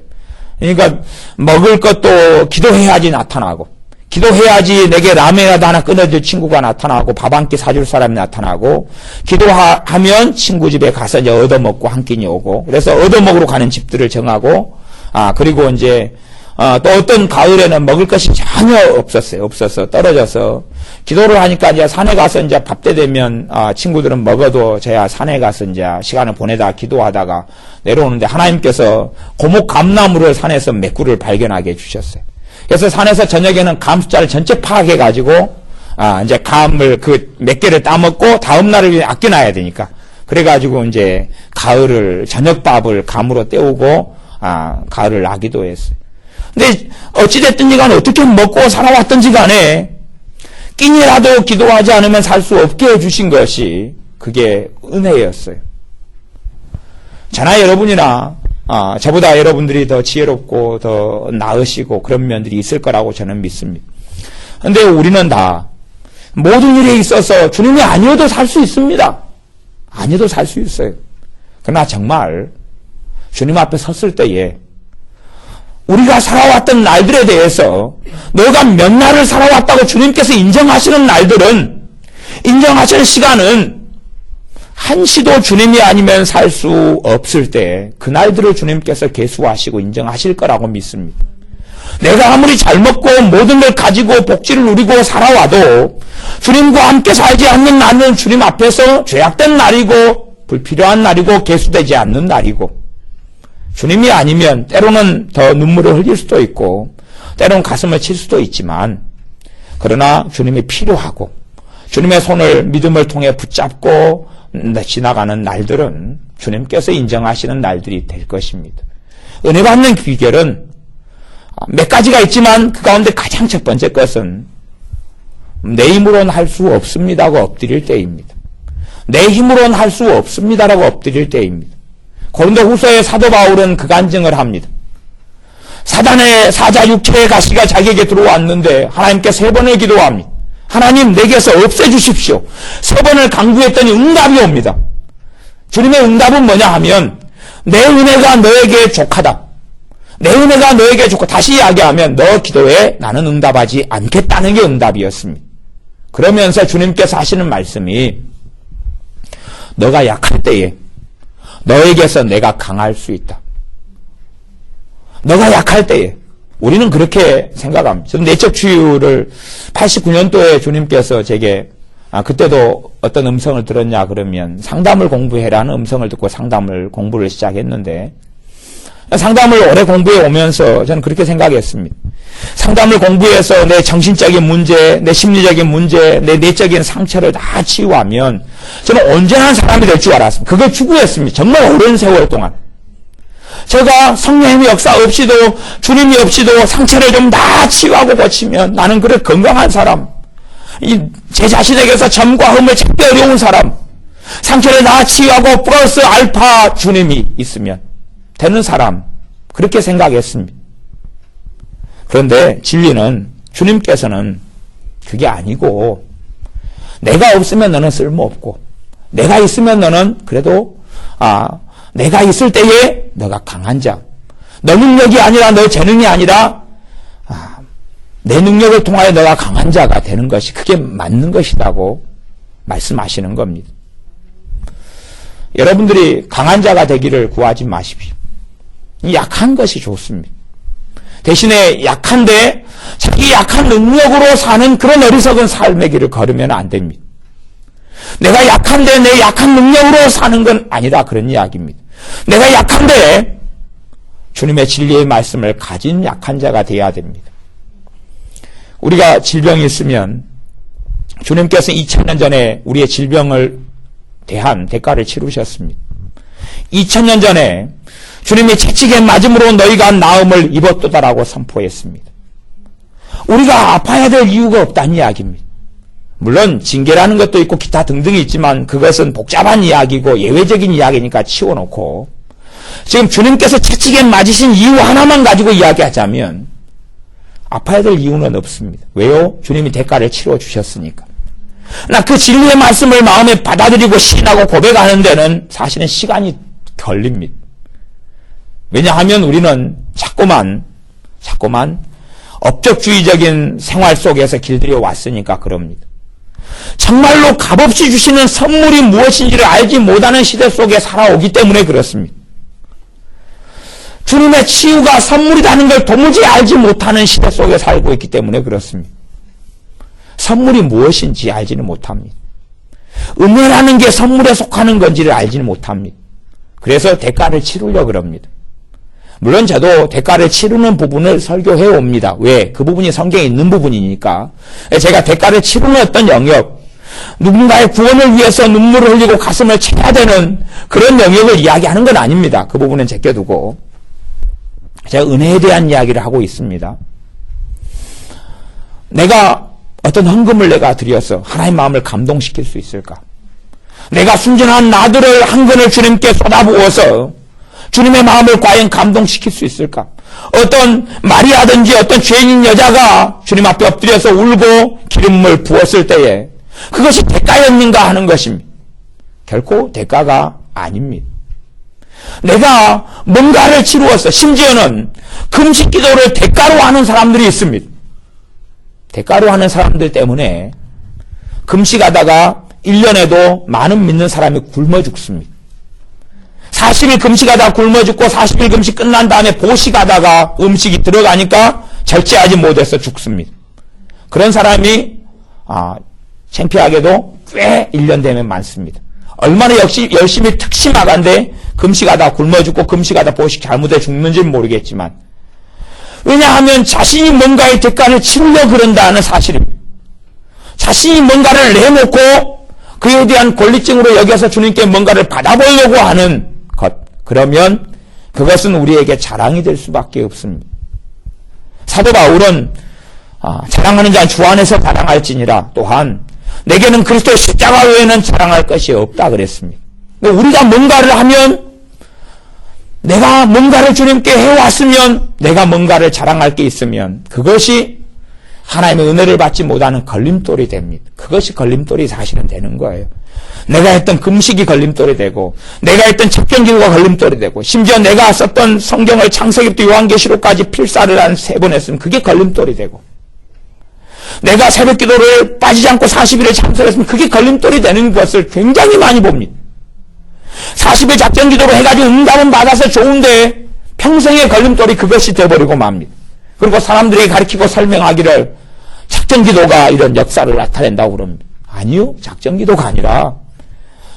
그러니까 먹을 것도 기도해야지 나타나고 기도해야지 내게 라면이라도 하나 끊어줄 친구가 나타나고 밥 한 끼 사줄 사람이 나타나고 기도하면 친구 집에 가서 이제 얻어먹고 한 끼니 오고 그래서 얻어먹으러 가는 집들을 정하고 그리고 이제 또 어떤 가을에는 먹을 것이 전혀 없었어요. 없어서 떨어져서 기도를 하니까 이제 산에 가서 이제 밥 때 되면 친구들은 먹어도 저야 산에 가서 이제 시간을 보내다 기도하다가 내려오는데 하나님께서 고목 감나무를 산에서 몇 그루를 발견하게 해주셨어요. 그래서 산에서 저녁에는 감 숫자를 전체 파악해 가지고 이제 감을 몇 개를 따먹고 다음 날을 위해 아껴놔야 되니까 그래가지고 이제 가을을 저녁밥을 감으로 때우고 가을을 나기도 했어요. 근데 어찌됐든지 간에 어떻게 먹고 살아왔든지 간에 끼니라도 기도하지 않으면 살 수 없게 해주신 것이 그게 은혜였어요. 저나 여러분이나 저보다 여러분들이 더 지혜롭고 더 나으시고 그런 면들이 있을 거라고 저는 믿습니다. 근데 우리는 다 모든 일에 있어서 주님이 아니어도 살 수 있습니다. 아니어도 살 수 있어요. 그러나 정말 주님 앞에 섰을 때에 우리가 살아왔던 날들에 대해서 너가 몇 날을 살아왔다고 주님께서 인정하시는 날들은 인정하시는 시간은 한시도 주님이 아니면 살 수 없을 때 그 날들을 주님께서 계수하시고 인정하실 거라고 믿습니다. 내가 아무리 잘 먹고 모든 걸 가지고 복지를 누리고 살아와도 주님과 함께 살지 않는 날은 주님 앞에서 죄악된 날이고 불필요한 날이고 계수되지 않는 날이고 주님이 아니면 때로는 더 눈물을 흘릴 수도 있고 때로는 가슴을 칠 수도 있지만 그러나 주님이 필요하고 주님의 손을 믿음을 통해 붙잡고 지나가는 날들은 주님께서 인정하시는 날들이 될 것입니다. 은혜 받는 비결은 몇 가지가 있지만 그 가운데 가장 첫 번째 것은 내 힘으로는 할 수 없습니다고 엎드릴 때입니다. 내 힘으로는 할 수 없습니다라고 엎드릴 때입니다. 고린도후서의 사도 바울은 그 간증을 합니다. 사단의 사자 육체의 가시가 자기에게 들어왔는데 하나님께 3번을 기도합니다. 하나님 내게서 없애주십시오. 3번을 간구했더니 응답이 옵니다. 주님의 응답은 뭐냐 하면 내 은혜가 너에게 족하다. 내 은혜가 너에게 좋고 다시 이야기하면 너 기도에 나는 응답하지 않겠다는 게 응답이었습니다. 그러면서 주님께서 하시는 말씀이 너가 약할 때에 너에게서 내가 강할 수 있다. 너가 약할 때에 우리는 그렇게 생각합니다. 저는 내적 치유를 89년도에 주님께서 제게 그때도 어떤 음성을 들었냐 그러면 상담을 공부해라는 음성을 듣고 상담을 공부를 시작했는데 상담을 오래 공부해 오면서 저는 그렇게 생각했습니다. 상담을 공부해서 내 정신적인 문제, 내 심리적인 문제, 내 내적인 상처를 다 치유하면 저는 온전한 사람이 될 줄 알았습니다. 그걸 추구했습니다. 정말 오랜 세월 동안. 제가 성령님의 역사 없이도 주님이 없이도 상처를 좀 다 치유하고 고치면 나는 그래 건강한 사람, 제 자신에게서 점과 흠을 찾기 어려운 사람, 상처를 다 치유하고 플러스 알파 주님이 있으면 되는 사람, 그렇게 생각했습니다. 그런데 진리는 주님께서는 그게 아니고 내가 없으면 너는 쓸모없고 내가 있으면 너는 그래도 내가 있을 때에 너가 강한 자, 너 능력이 아니라 너 재능이 아니라 내 능력을 통하여 너가 강한 자가 되는 것이 그게 맞는 것이라고 말씀하시는 겁니다. 여러분들이 강한 자가 되기를 구하지 마십시오. 약한 것이 좋습니다. 대신에 약한데 자기 약한 능력으로 사는 그런 어리석은 삶의 길을 걸으면 안 됩니다. 내가 약한데 내 약한 능력으로 사는 건 아니다, 그런 이야기입니다. 내가 약한데 주님의 진리의 말씀을 가진 약한 자가 되어야 됩니다. 우리가 질병이 있으면 주님께서 2000년 전에 우리의 질병을 대한 대가를 치르셨습니다. 2000년 전에 주님이 채찍에 맞음으로 너희가 나음을 입었도다라고 선포했습니다. 우리가 아파야 될 이유가 없다는 이야기입니다. 물론 징계라는 것도 있고 기타 등등이 있지만 그것은 복잡한 이야기고 예외적인 이야기니까 치워놓고 지금 주님께서 채찍에 맞으신 이유 하나만 가지고 이야기하자면 아파야 될 이유는 없습니다. 왜요? 주님이 대가를 치러주셨으니까. 나 그 진리의 말씀을 마음에 받아들이고 신하고 고백하는 데는 사실은 시간이 걸립니다. 왜냐하면 우리는 자꾸만 업적주의적인 생활 속에서 길들여 왔으니까 그럽니다. 정말로 값없이 주시는 선물이 무엇인지를 알지 못하는 시대 속에 살아오기 때문에 그렇습니다. 주님의 치유가 선물이라는 걸 도무지 알지 못하는 시대 속에 살고 있기 때문에 그렇습니다. 선물이 무엇인지 알지는 못합니다. 은혜라는 게 선물에 속하는 건지를 알지는 못합니다. 그래서 대가를 치르려고 그럽니다. 물론 저도 대가를 치르는 부분을 설교해 옵니다. 왜? 그 부분이 성경에 있는 부분이니까. 제가 대가를 치르는 어떤 영역, 누군가의 구원을 위해서 눈물을 흘리고 가슴을 채야 되는 그런 영역을 이야기하는 건 아닙니다. 그 부분은 제껴두고 제가 은혜에 대한 이야기를 하고 있습니다. 내가 어떤 헌금을 내가 드려서 하나님의 마음을 감동시킬 수 있을까? 내가 순전한 나들을 한 근을 주님께 쏟아부어서 주님의 마음을 과연 감동시킬 수 있을까? 어떤 마리아든지 어떤 죄인인 여자가 주님 앞에 엎드려서 울고 기름을 부었을 때에 그것이 대가였는가 하는 것입니다. 결코 대가가 아닙니다. 내가 뭔가를 치루어서 심지어는 금식 기도를 대가로 하는 사람들이 있습니다. 대가로 하는 사람들 때문에 금식하다가 1년에도 많은 믿는 사람이 굶어 죽습니다. 40일 금식하다가 굶어 죽고 40일 금식 끝난 다음에 보식하다가 음식이 들어가니까 절제하지 못해서 죽습니다. 그런 사람이 창피하게도 꽤 1년 되면 많습니다. 얼마나 열심히 특심하간데 금식하다 굶어 죽고 금식하다 보식 잘못해 죽는지는 모르겠지만 왜냐하면 자신이 뭔가의 대가를 치르려고 그런다는 사실입니다. 자신이 뭔가를 내놓고 그에 대한 권리증으로 여겨서 주님께 뭔가를 받아보려고 하는 것, 그러면 그것은 우리에게 자랑이 될 수밖에 없습니다. 사도 바울은 자랑하는 자는 주 안에서 자랑할지니라 또한 내게는 그리스도의 십자가 외에는 자랑할 것이 없다 그랬습니다. 우리가 뭔가를 하면 내가 뭔가를 주님께 해왔으면 내가 뭔가를 자랑할 게 있으면 그것이 하나님의 은혜를 받지 못하는 걸림돌이 됩니다. 그것이 걸림돌이 사실은 되는 거예요. 내가 했던 금식이 걸림돌이 되고 내가 했던 책경기도가 걸림돌이 되고 심지어 내가 썼던 성경을 창세기부터 요한계시록까지 필사를 한 3번 했으면 그게 걸림돌이 되고 내가 새벽기도를 빠지지 않고 40일을 참석했으면 그게 걸림돌이 되는 것을 굉장히 많이 봅니다. 40일 작전기도로 해가지고 응답은 받아서 좋은데 평생의 걸림돌이 그것이 되어버리고 맙니다. 그리고 사람들에게 가르치고 설명하기를 작전기도가 이런 역사를 나타낸다고 그럽니다. 아니요. 작전기도가 아니라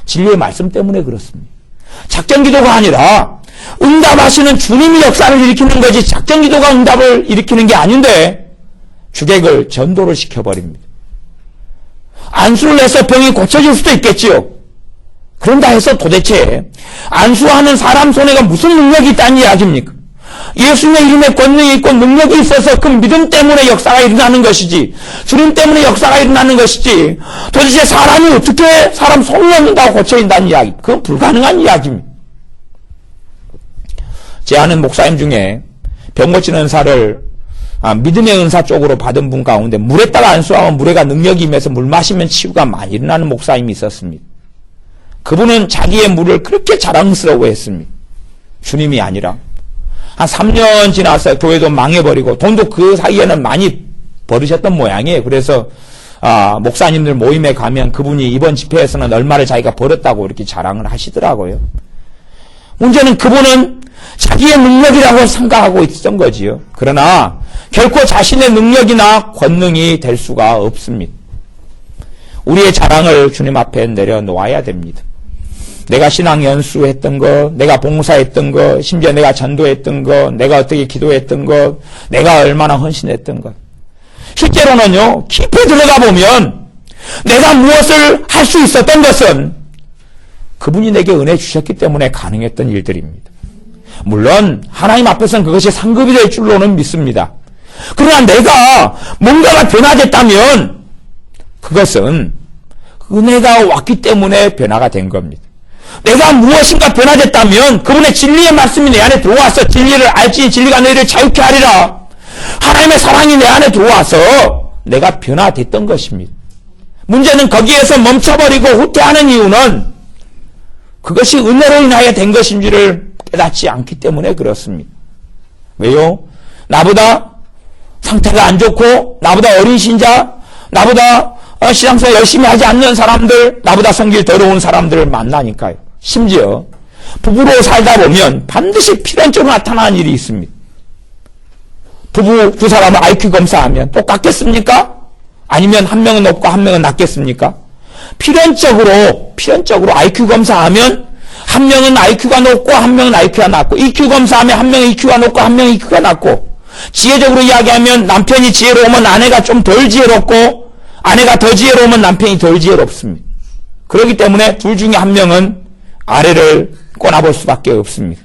진리의 말씀 때문에 그렇습니다. 작전 기도가 아니라 응답하시는 주님이 역사를 일으키는 거지 작전 기도가 응답을 일으키는 게 아닌데 주객을 전도를 시켜버립니다. 안수를 해서 병이 고쳐질 수도 있겠지요. 그런다 해서 도대체 안수하는 사람 손에가 무슨 능력이 있다는 이야기입니까? 예수님의 이름에 권능이 있고 능력이 있어서 그 믿음 때문에 역사가 일어나는 것이지 주님 때문에 역사가 일어나는 것이지 도대체 사람이 어떻게 사람 손을 넣는다고 고쳐진다는 이야기, 그건 불가능한 이야기입니다. 제 아는 목사님 중에 병 고치는 은사를 믿음의 은사 쪽으로 받은 분 가운데 물에다가 안수하면 물에가 능력이 임해서 물 마시면 치유가 많이 일어나는 목사님이 있었습니다. 그분은 자기의 물을 그렇게 자랑스러워했습니다. 주님이 아니라 한 3년 지나서 교회도 망해버리고 돈도 그 사이에는 많이 벌으셨던 모양이에요. 그래서 목사님들 모임에 가면 그분이 이번 집회에서는 얼마를 자기가 벌었다고 이렇게 자랑을 하시더라고요. 문제는 그분은 자기의 능력이라고 생각하고 있었던 거지요. 그러나 결코 자신의 능력이나 권능이 될 수가 없습니다. 우리의 자랑을 주님 앞에 내려놓아야 됩니다. 내가 신앙 연수했던 거, 내가 봉사했던 거, 심지어 내가 전도했던 거, 내가 어떻게 기도했던 거, 내가 얼마나 헌신했던 것. 실제로는요, 깊이 들어가 보면 내가 무엇을 할 수 있었던 것은 그분이 내게 은혜 주셨기 때문에 가능했던 일들입니다. 물론 하나님 앞에서는 그것이 상급이 될 줄로는 믿습니다. 그러나 내가 뭔가가 변화됐다면 그것은 은혜가 왔기 때문에 변화가 된 겁니다. 내가 무엇인가 변화됐다면 그분의 진리의 말씀이 내 안에 들어와서 진리를 알지 진리가 너희를 자유케 하리라. 하나님의 사랑이 내 안에 들어와서 내가 변화됐던 것입니다. 문제는 거기에서 멈춰버리고 후퇴하는 이유는 그것이 은혜로 인하여 된 것인지를 깨닫지 않기 때문에 그렇습니다. 왜요? 나보다 상태가 안 좋고 나보다 어린 신자, 나보다 신앙생활 열심히 하지 않는 사람들, 나보다 성질 더러운 사람들을 만나니까요. 심지어 부부로 살다 보면 반드시 필연적으로 나타나는 일이 있습니다. 부부 두 사람을 IQ 검사하면 똑같겠습니까? 아니면 한 명은 높고 한 명은 낮겠습니까? 필연적으로 IQ 검사하면 한 명은 IQ가 높고 한 명은 IQ가 낮고, EQ 검사하면 한 명은 EQ가 높고 한 명은 EQ가 낮고, 지혜적으로 이야기하면 남편이 지혜로우면 아내가 좀 덜 지혜롭고 아내가 더 지혜로우면 남편이 덜 지혜롭습니다. 그렇기 때문에 둘 중에 한 명은 아래를 꼬나볼 수밖에 없습니다.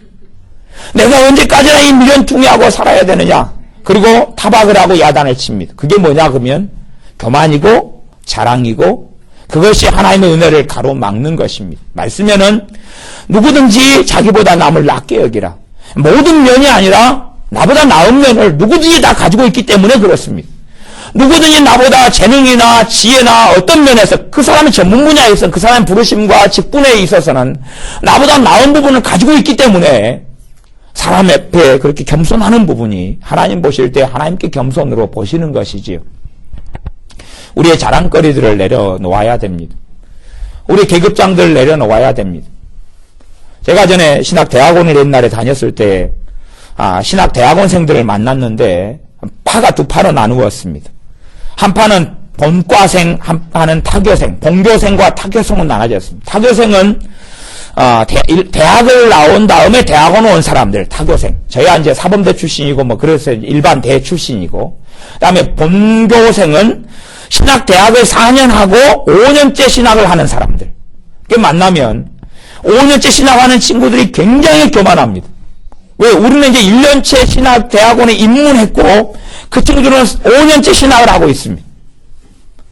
내가 언제까지나 이 미련퉁이하고 살아야 되느냐, 그리고 타박을 하고 야단을 칩니다. 그게 뭐냐 그러면 교만이고 자랑이고 그것이 하나님의 은혜를 가로막는 것입니다. 말씀에는 누구든지 자기보다 남을 낮게 여기라. 모든 면이 아니라 나보다 나은 면을 누구든지 다 가지고 있기 때문에 그렇습니다. 누구든지 나보다 재능이나 지혜나 어떤 면에서 그 사람의 전문 분야에서 그 사람의 부르심과 직분에 있어서는 나보다 나은 부분을 가지고 있기 때문에 사람 앞에 그렇게 겸손하는 부분이 하나님 보실 때 하나님께 겸손으로 보시는 것이지요. 우리의 자랑거리들을 내려놓아야 됩니다. 우리 계급장들을 내려놓아야 됩니다. 제가 전에 신학대학원을 옛날에 다녔을 때 신학대학원생들을 만났는데 파가 두 파로 나누었습니다. 한 파는 본과생, 한 파는 타교생, 본교생과 타교생으로 나눠졌습니다. 타교생은 대학을 나온 다음에 대학원 온 사람들, 타교생. 저희가 이제 사범대 출신이고 그래서 일반 대 출신이고, 그다음에 본교생은 신학대학을 4년 하고 5년째 신학을 하는 사람들. 그 만나면 5년째 신학하는 친구들이 굉장히 교만합니다. 왜? 우리는 이제 1년째 신학대학원에 입문했고 그 친구들은 5년째 신학을 하고 있습니다.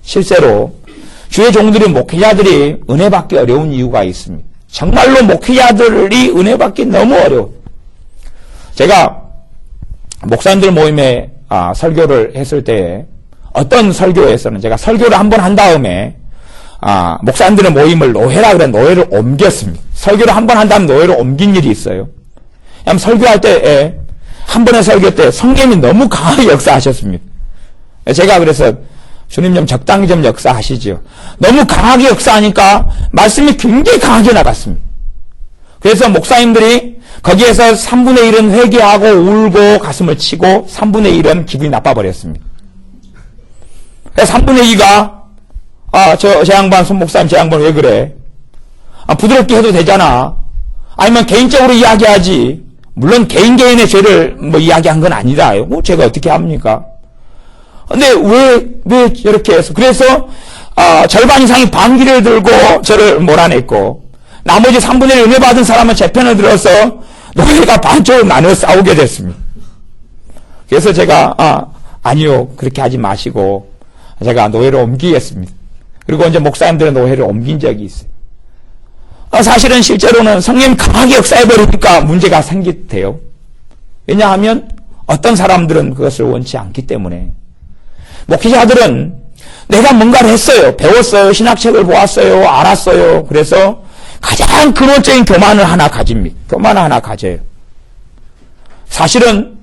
실제로 주의 종들이 목회자들이 은혜 받기 어려운 이유가 있습니다. 정말로 목회자들이 은혜 받기 너무 어려워요. 제가 목사님들 모임에 설교를 했을 때 어떤 설교에서는 제가 설교를 한번 한 다음에 목사님들의 모임을 노회라 그래 노회를 옮겼습니다. 설교를 한번 한 다음 노회를 옮긴 일이 있어요. 설교할 때 한 번의 설교 때 성령이 너무 강하게 역사하셨습니다. 제가 그래서 주님 좀 적당히 좀 역사하시죠. 너무 강하게 역사하니까 말씀이 굉장히 강하게 나갔습니다. 그래서 목사님들이 거기에서 3분의 1은 회개하고 울고 가슴을 치고 3분의 1은 기분이 나빠버렸습니다. 3분의 2가 저 양반 손 목사님 저 양반 왜 그래? 부드럽게 해도 되잖아. 아니면 개인적으로 이야기하지. 물론 개인의 죄를 이야기한 건 아니다. 제가 어떻게 합니까? 근데 왜 이렇게 해서. 그래서, 절반 이상이 반기를 들고 저를 몰아냈고, 나머지 3분의 1 은혜 받은 사람은 제 편을 들어서 노예가 반쪽으로 나눠 싸우게 됐습니다. 그래서 제가, 아니요. 그렇게 하지 마시고, 제가 노예를 옮기겠습니다. 그리고 이제 목사님들의 노예를 옮긴 적이 있어요. 사실은 실제로는 성령님 강하게 역사해버리니까 문제가 생기대요. 왜냐하면 어떤 사람들은 그것을 원치 않기 때문에. 목회자들은 내가 뭔가를 했어요. 배웠어요. 신학책을 보았어요. 알았어요. 그래서 가장 근원적인 교만을 하나 가집니다. 교만을 하나 가져요. 사실은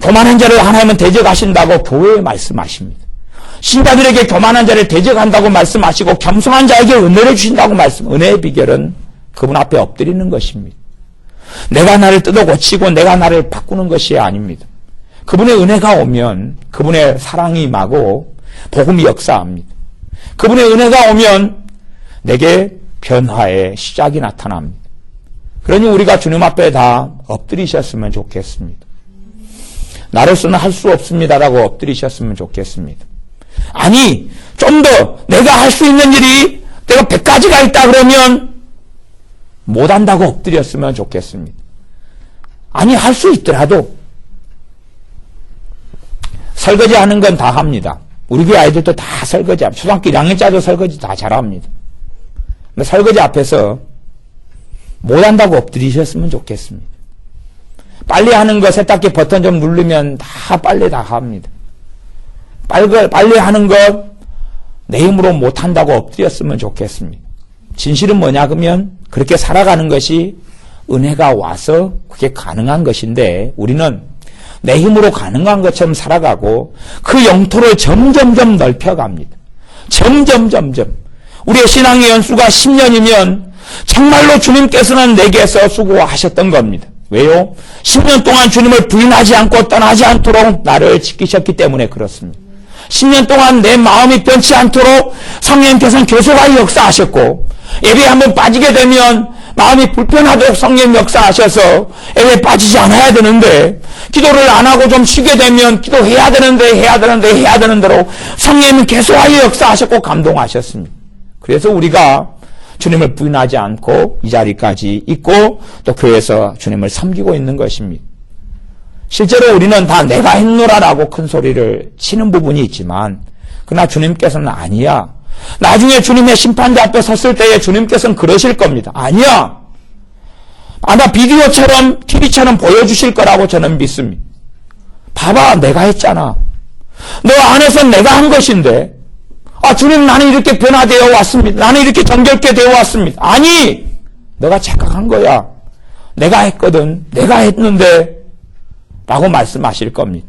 교만한 자를 하나님은 대적하신다고 교회에 말씀하십니다. 신자들에게 교만한 자를 대적한다고 말씀하시고 겸손한 자에게 은혜를 주신다고 은혜의 비결은 그분 앞에 엎드리는 것입니다. 내가 나를 뜯어 고치고 내가 나를 바꾸는 것이 아닙니다. 그분의 은혜가 오면 그분의 사랑이 임하고 복음이 역사합니다. 그분의 은혜가 오면 내게 변화의 시작이 나타납니다. 그러니 우리가 주님 앞에 다 엎드리셨으면 좋겠습니다. 나로서는 할 수 없습니다라고 엎드리셨으면 좋겠습니다. 아니, 좀 더 내가 할 수 있는 일이 내가 100가지가 있다 그러면 못한다고 엎드렸으면 좋겠습니다. 아니, 할 수 있더라도 설거지 하는 건 다 합니다. 우리 교회 아이들도 다 설거지 합니다. 초등학교 1학년짜리도 설거지 다 잘합니다. 근데 설거지 앞에서 못한다고 엎드리셨으면 좋겠습니다. 빨리 하는 거 세탁기 버튼 좀 누르면 다 빨래 다 합니다. 빨리 하는 것 내 힘으로 못한다고 엎드렸으면 좋겠습니다. 진실은 뭐냐 그러면 그렇게 살아가는 것이 은혜가 와서 그게 가능한 것인데 우리는 내 힘으로 가능한 것처럼 살아가고 그 영토를 점점점 넓혀갑니다. 점점. 우리의 신앙의 연수가 10년이면 정말로 주님께서는 내게서 수고하셨던 겁니다. 왜요? 10년 동안 주님을 부인하지 않고 떠나지 않도록 나를 지키셨기 때문에 그렇습니다. 10년 동안 내 마음이 변치 않도록 성령님께서는 계속하여 역사하셨고 예배에 한번 빠지게 되면 마음이 불편하도록 성령 역사하셔서 예배에 빠지지 않아야 되는데 기도를 안 하고 좀 쉬게 되면 기도해야 되는 대로 성령님은 계속하여 역사하셨고 감동하셨습니다. 그래서 우리가 주님을 부인하지 않고 이 자리까지 있고 또 교회에서 주님을 섬기고 있는 것입니다. 실제로 우리는 다 내가 했노라라고 큰 소리를 치는 부분이 있지만 그러나 주님께서는 아니야. 나중에 주님의 심판대 앞에 섰을 때에 주님께서는 그러실 겁니다. 아니야. 아마 비디오처럼 TV처럼 보여주실 거라고 저는 믿습니다. 봐봐, 내가 했잖아. 너 안에서 내가 한 것인데 주님 나는 이렇게 변화되어 왔습니다. 나는 이렇게 정결케 되어 왔습니다. 아니, 너가 착각한 거야. 내가 했거든. 내가 했는데 라고 말씀하실 겁니다.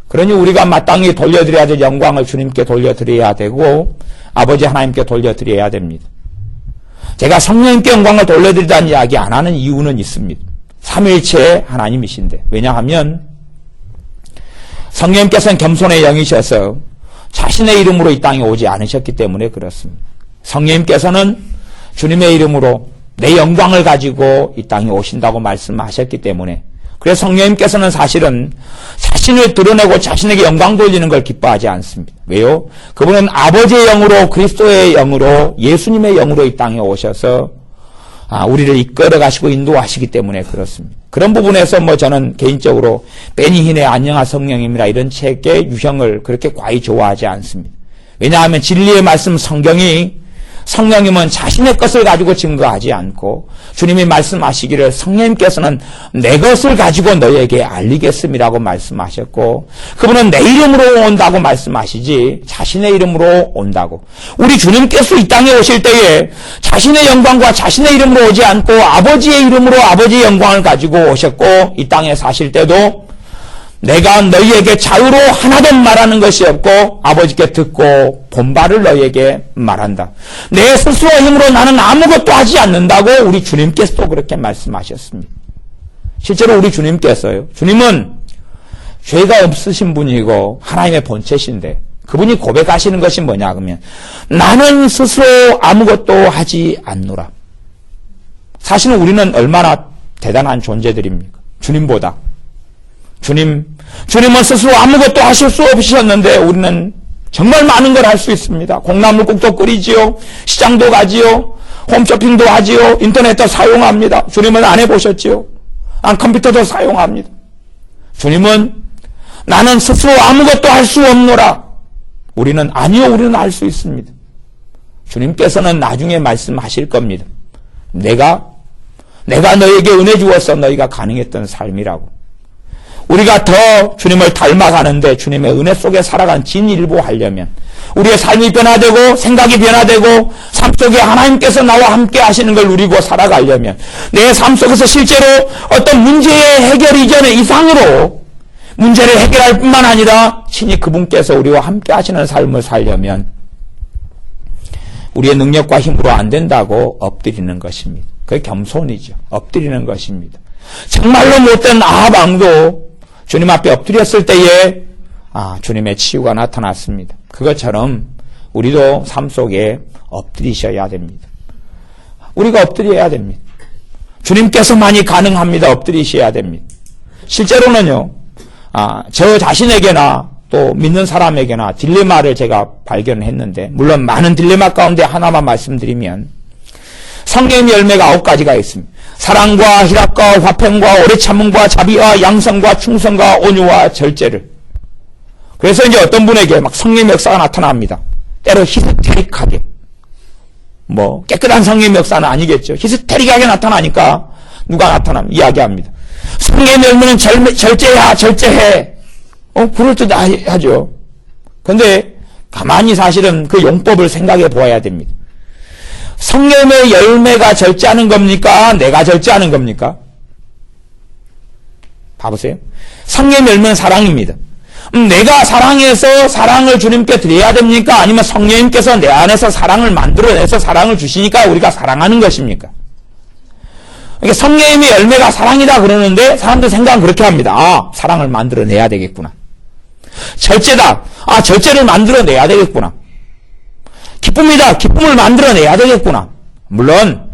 그러니 우리가 마땅히 돌려드려야 될 영광을 주님께 돌려드려야 되고 아버지 하나님께 돌려드려야 됩니다. 제가 성령님께 영광을 돌려드리다는 이야기 안 하는 이유는 있습니다. 삼위일체 하나님이신데 왜냐하면 성령님께서는 겸손의 영이셔서 자신의 이름으로 이 땅에 오지 않으셨기 때문에 그렇습니다. 성령님께서는 주님의 이름으로 내 영광을 가지고 이 땅에 오신다고 말씀하셨기 때문에 그래서 성령님께서는 사실은 자신을 드러내고 자신에게 영광 돌리는 걸 기뻐하지 않습니다. 왜요? 그분은 아버지의 영으로 그리스도의 영으로 예수님의 영으로 이 땅에 오셔서 우리를 이끌어 가시고 인도하시기 때문에 그렇습니다. 그런 부분에서 저는 개인적으로 베니힌의 안녕하 성령님이라 이런 책의 유형을 그렇게 과히 좋아하지 않습니다. 왜냐하면 진리의 말씀 성령님은 자신의 것을 가지고 증거하지 않고 주님이 말씀하시기를 성령님께서는 내 것을 가지고 너에게 알리겠음이라고 말씀하셨고 그분은 내 이름으로 온다고 말씀하시지 자신의 이름으로 온다고. 우리 주님께서 이 땅에 오실 때에 자신의 영광과 자신의 이름으로 오지 않고 아버지의 이름으로 아버지의 영광을 가지고 오셨고 이 땅에 사실 때도 내가 너희에게 자유로 하나도 말하는 것이 없고 아버지께 듣고 본바를 너희에게 말한다. 내 스스로의 힘으로 나는 아무것도 하지 않는다고 우리 주님께서도 그렇게 말씀하셨습니다. 실제로 우리 주님께서요. 주님은 죄가 없으신 분이고 하나님의 본체신데 그분이 고백하시는 것이 뭐냐 그러면 나는 스스로 아무것도 하지 않노라. 사실은 우리는 얼마나 대단한 존재들입니까? 주님보다. 주님은 스스로 아무것도 하실 수 없으셨는데 우리는 정말 많은 걸 할 수 있습니다. 콩나물국도 끓이지요. 시장도 가지요. 홈쇼핑도 하지요. 인터넷도 사용합니다. 주님은 안 해보셨지요? 컴퓨터도 사용합니다. 주님은 나는 스스로 아무것도 할 수 없노라. 우리는 아니요. 우리는 할 수 있습니다. 주님께서는 나중에 말씀하실 겁니다. 내가 너에게 은혜 주었어. 너희가 가능했던 삶이라고. 우리가 더 주님을 닮아가는데 주님의 은혜 속에 살아간 진일보 하려면 우리의 삶이 변화되고 생각이 변화되고 삶 속에 하나님께서 나와 함께 하시는 걸 누리고 살아가려면 내 삶 속에서 실제로 어떤 문제의 해결 이전의 이상으로 문제를 해결할 뿐만 아니라 친히 그분께서 우리와 함께 하시는 삶을 살려면 우리의 능력과 힘으로 안 된다고 엎드리는 것입니다. 그게 겸손이죠. 엎드리는 것입니다. 정말로 못된 아합 왕도 주님 앞에 엎드렸을 때에 주님의 치유가 나타났습니다. 그것처럼 우리도 삶 속에 엎드리셔야 됩니다. 우리가 엎드려야 됩니다. 주님께서만이 가능합니다. 엎드리셔야 됩니다. 실제로는요, 저 자신에게나 또 믿는 사람에게나 딜레마를 제가 발견했는데, 물론 많은 딜레마 가운데 하나만 말씀드리면, 성령의 열매가 9가지가 있습니다. 사랑과 희락과 화평과 오래 참음과 자비와 양성과 충성과 온유와 절제를. 그래서 이제 어떤 분에게 막 성령의 역사가 나타납니다. 때로 히스테릭하게. 깨끗한 성령의 역사는 아니겠죠. 히스테릭하게 나타나니까 누가 나타나면 이야기합니다. 성령의 열매는 절제해. 그럴듯하죠. 근데 가만히 사실은 그 용법을 생각해 보아야 됩니다. 성령의 열매가 절제하는 겁니까? 내가 절제하는 겁니까? 봐보세요. 성령의 열매는 사랑입니다. 내가 사랑해서 사랑을 주님께 드려야 됩니까? 아니면 성령님께서 내 안에서 사랑을 만들어내서 사랑을 주시니까 우리가 사랑하는 것입니까? 그러니까 성령의 열매가 사랑이다 그러는데 사람들 생각은 그렇게 합니다. 사랑을 만들어내야 되겠구나. 절제다. 절제를 만들어내야 되겠구나. 기쁨이다. 기쁨을 만들어내야 되겠구나. 물론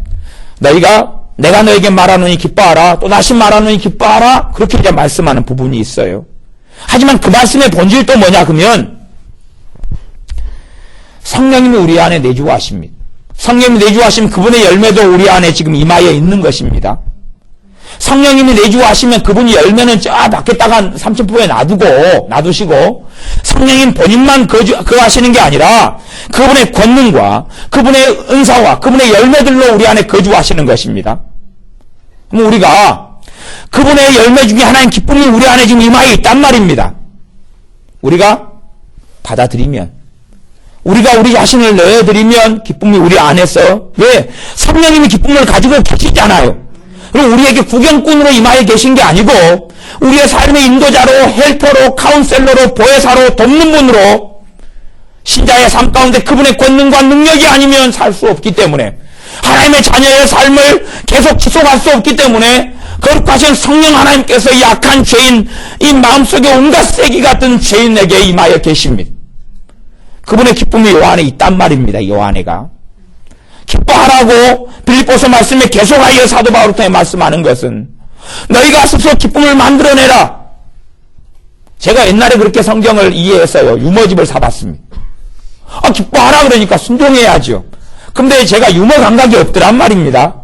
내가 너에게 말하노니 기뻐하라. 또 다시 말하노니 기뻐하라. 그렇게 이제 말씀하는 부분이 있어요. 하지만 그 말씀의 본질이 또 뭐냐 그러면 성령님이 우리 안에 내주하십니다. 성령님이 내주하시면 그분의 열매도 우리 안에 지금 이마에 있는 것입니다. 성령님이 내주하시면 그분이 열매는 저 밖에다가 삼천포에 놔두시고 성령님 본인만 거하시는 게 아니라 그분의 권능과 그분의 은사와 그분의 열매들로 우리 안에 거주하시는 것입니다. 그럼 우리가 그분의 열매 중에 하나인 기쁨이 우리 안에 지금 이마에 있단 말입니다. 우리가 받아들이면 우리가 우리 자신을 내어드리면 기쁨이 우리 안에서 왜? 성령님이 기쁨을 가지고 계시잖아요. 그리고 우리에게 구경꾼으로 이마에 계신 게 아니고 우리의 삶의 인도자로 헬퍼로 카운셀러로 보혜사로 돕는 분으로 신자의 삶 가운데 그분의 권능과 능력이 아니면 살 수 없기 때문에 하나님의 자녀의 삶을 계속 지속할 수 없기 때문에 거룩하신 성령 하나님께서 약한 죄인 이 마음속에 온갖 쐐기 같은 죄인에게 임하여 계십니다. 그분의 기쁨이 요 안에 있단 말입니다. 요 안에가. 기뻐하라고 빌립보서 말씀에 계속하여 사도 바울을 통해 말씀하는 것은 너희가 스스로 기쁨을 만들어내라. 제가 옛날에 그렇게 성경을 이해했어요. 유머집을 사봤습니다. 기뻐하라 그러니까 순종해야죠. 근데 제가 유머 감각이 없더란 말입니다.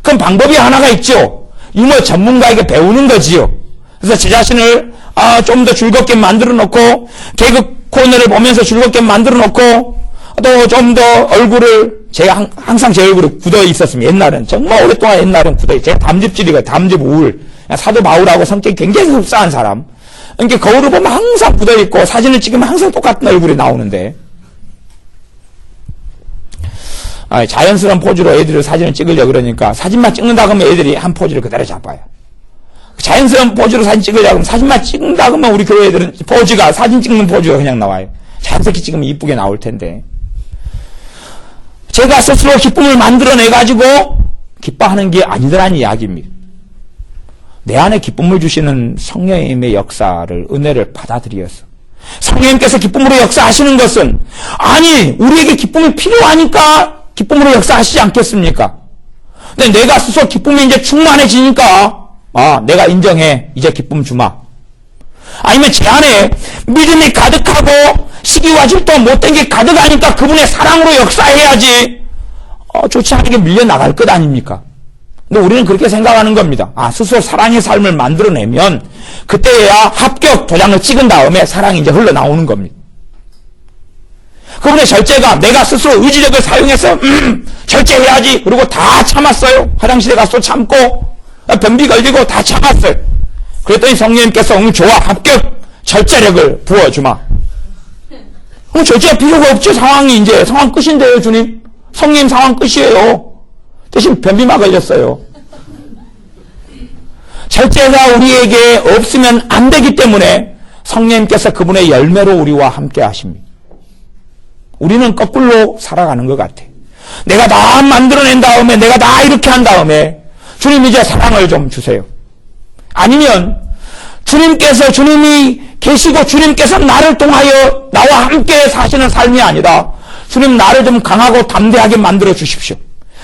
그럼 방법이 하나가 있죠. 유머 전문가에게 배우는 거지요. 그래서 제 자신을 좀 더 즐겁게 만들어 놓고 개그 코너를 보면서 즐겁게 만들어 놓고 또 좀 더 얼굴을 제가 항상 제 얼굴에 굳어 있었습니다. 옛날은 정말 오랫동안 옛날은 굳어 있어요. 제가 담즙질이고 담즙 우울. 사도 바울하고 성격이 굉장히 흡사한 사람. 그러니까 거울을 보면 항상 굳어 있고 사진을 찍으면 항상 똑같은 얼굴이 나오는데 자연스러운 포즈로 애들을 사진을 찍으려고 그러니까 사진만 찍는다 그러면 애들이 한 포즈를 그대로 잡아요. 자연스러운 포즈로 사진 찍으려고 하면 사진만 찍는다 그러면 우리 교회 애들은 포즈가 사진 찍는 포즈가 그냥 나와요. 자연스럽게 찍으면 이쁘게 나올 텐데 제가 스스로 기쁨을 만들어내가지고 기뻐하는 게 아니더라는 이야기입니다. 내 안에 기쁨을 주시는 성령님의 역사를 은혜를 받아들여서 성령님께서 기쁨으로 역사하시는 것은 우리에게 기쁨이 필요하니까 기쁨으로 역사하시지 않겠습니까? 근데 내가 스스로 기쁨이 이제 충만해지니까 내가 인정해. 이제 기쁨 주마. 아니면 제 안에 믿음이 가득하고 시기와 질투 못된 게 가득하니까 그분의 사랑으로 역사해야지 좋지 않게 밀려나갈 것 아닙니까? 근데 우리는 그렇게 생각하는 겁니다. 스스로 사랑의 삶을 만들어내면 그때야 합격 도장을 찍은 다음에 사랑이 이제 흘러나오는 겁니다. 그분의 절제가 내가 스스로 의지력을 사용해서 절제해야지. 그리고 다 참았어요. 화장실에 가서 참고 변비 걸리고 다 참았어요. 그랬더니 성령님께서 좋아 합격 절제력을 부어주마. 그럼 절제가 필요가 없죠. 상황이 이제 상황 끝인데요. 주님 성령 상황 끝이에요. 대신 변비만 걸렸어요. 절제가 우리에게 없으면 안 되기 때문에 성령님께서 그분의 열매로 우리와 함께 하십니다. 우리는 거꾸로 살아가는 것 같아요. 내가 다 만들어낸 다음에 내가 다 이렇게 한 다음에 주님 이제 사랑을 좀 주세요. 아니면 주님이 계시고 주님께서 나를 통하여 나와 함께 사시는 삶이 아니라 주님 나를 좀 강하고 담대하게 만들어 주십시오.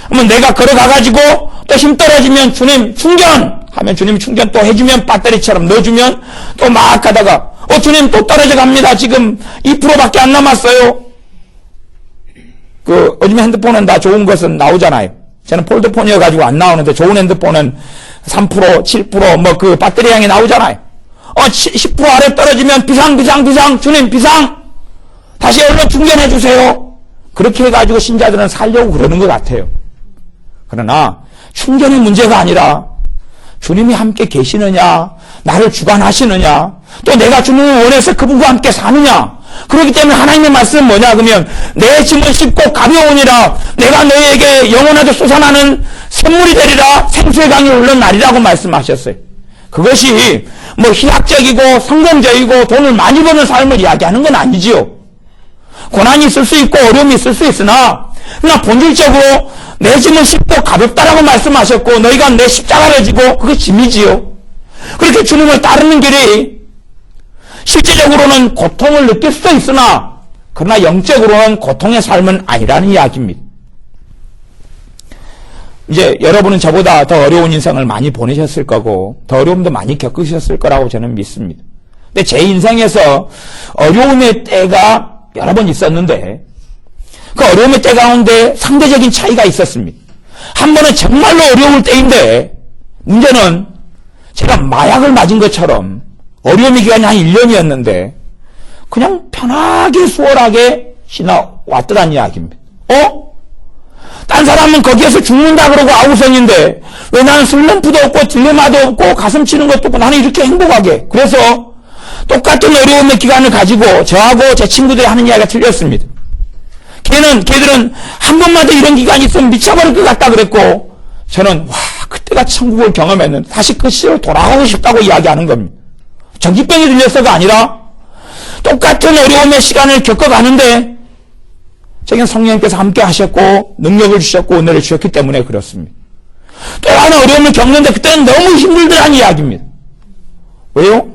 그러면 내가 걸어가가지고 또 힘 떨어지면 주님 충전 하면 주님이 충전 또 해주면 배터리처럼 넣어주면 또 막 가다가 주님 또 떨어져 갑니다. 지금 2%밖에 안 남았어요. 요즘 핸드폰은 다 좋은 것은 나오잖아요. 저는 폴드폰이어가지고 안 나오는데 좋은 핸드폰은 3%, 7% 그 배터리 양이 나오잖아요. 10% 아래 떨어지면 비상 주님 비상 다시 얼른 충전해 주세요. 그렇게 해가지고 신자들은 살려고 그러는 것 같아요. 그러나 충전이 문제가 아니라 주님이 함께 계시느냐, 나를 주관하시느냐, 또 내가 주님을 원해서 그분과 함께 사느냐. 그렇기 때문에 하나님의 말씀은 뭐냐 그러면 내 짐은 쉽고 가벼우니라 내가 너희에게 영원하게 솟아나는 샘물이 되리라 생수의 강이 흘러나리라고 말씀하셨어요. 그것이 희학적이고 성공적이고 돈을 많이 버는 삶을 이야기하는 건 아니지요. 고난이 있을 수 있고 어려움이 있을 수 있으나 그러나 본질적으로 내 짐은 쉽고 가볍다라고 말씀하셨고 너희가 내 십자가를 지고 그게 짐이지요. 그렇게 주님을 따르는 길이 실제적으로는 고통을 느낄 수도 있으나 그러나 영적으로는 고통의 삶은 아니라는 이야기입니다. 이제 여러분은 저보다 더 어려운 인생을 많이 보내셨을 거고 더 어려움도 많이 겪으셨을 거라고 저는 믿습니다. 근데 제 인생에서 어려움의 때가 여러 번 있었는데 그 어려움의 때 가운데 상대적인 차이가 있었습니다. 한 번은 정말로 어려울 때인데 문제는 제가 마약을 맞은 것처럼 어려움의 기간이 한 1년이었는데 그냥 편하게 수월하게 지나왔더란 이야기입니다. 딴 사람은 거기에서 죽는다 그러고 아우성인데 왜 나는 슬럼프도 없고 딜레마도 없고 가슴 치는 것도 없고 나는 이렇게 행복하게. 그래서 똑같은 어려움의 기간을 가지고 저하고 제 친구들이 하는 이야기가 틀렸습니다. 걔들은 한 번만 더 이런 기간이 있으면 미쳐버릴 것 같다 그랬고 저는 그때가 천국을 경험했는데 다시 그 시절로 돌아가고 싶다고 이야기하는 겁니다. 전기병이 들려서가 아니라 똑같은 어려움의 시간을 겪어가는데 저기는 성령님께서 함께 하셨고 능력을 주셨고 은혜를 주셨기 때문에 그렇습니다. 또 하나 어려움을 겪는데 그때는 너무 힘들더란 이야기입니다. 왜요?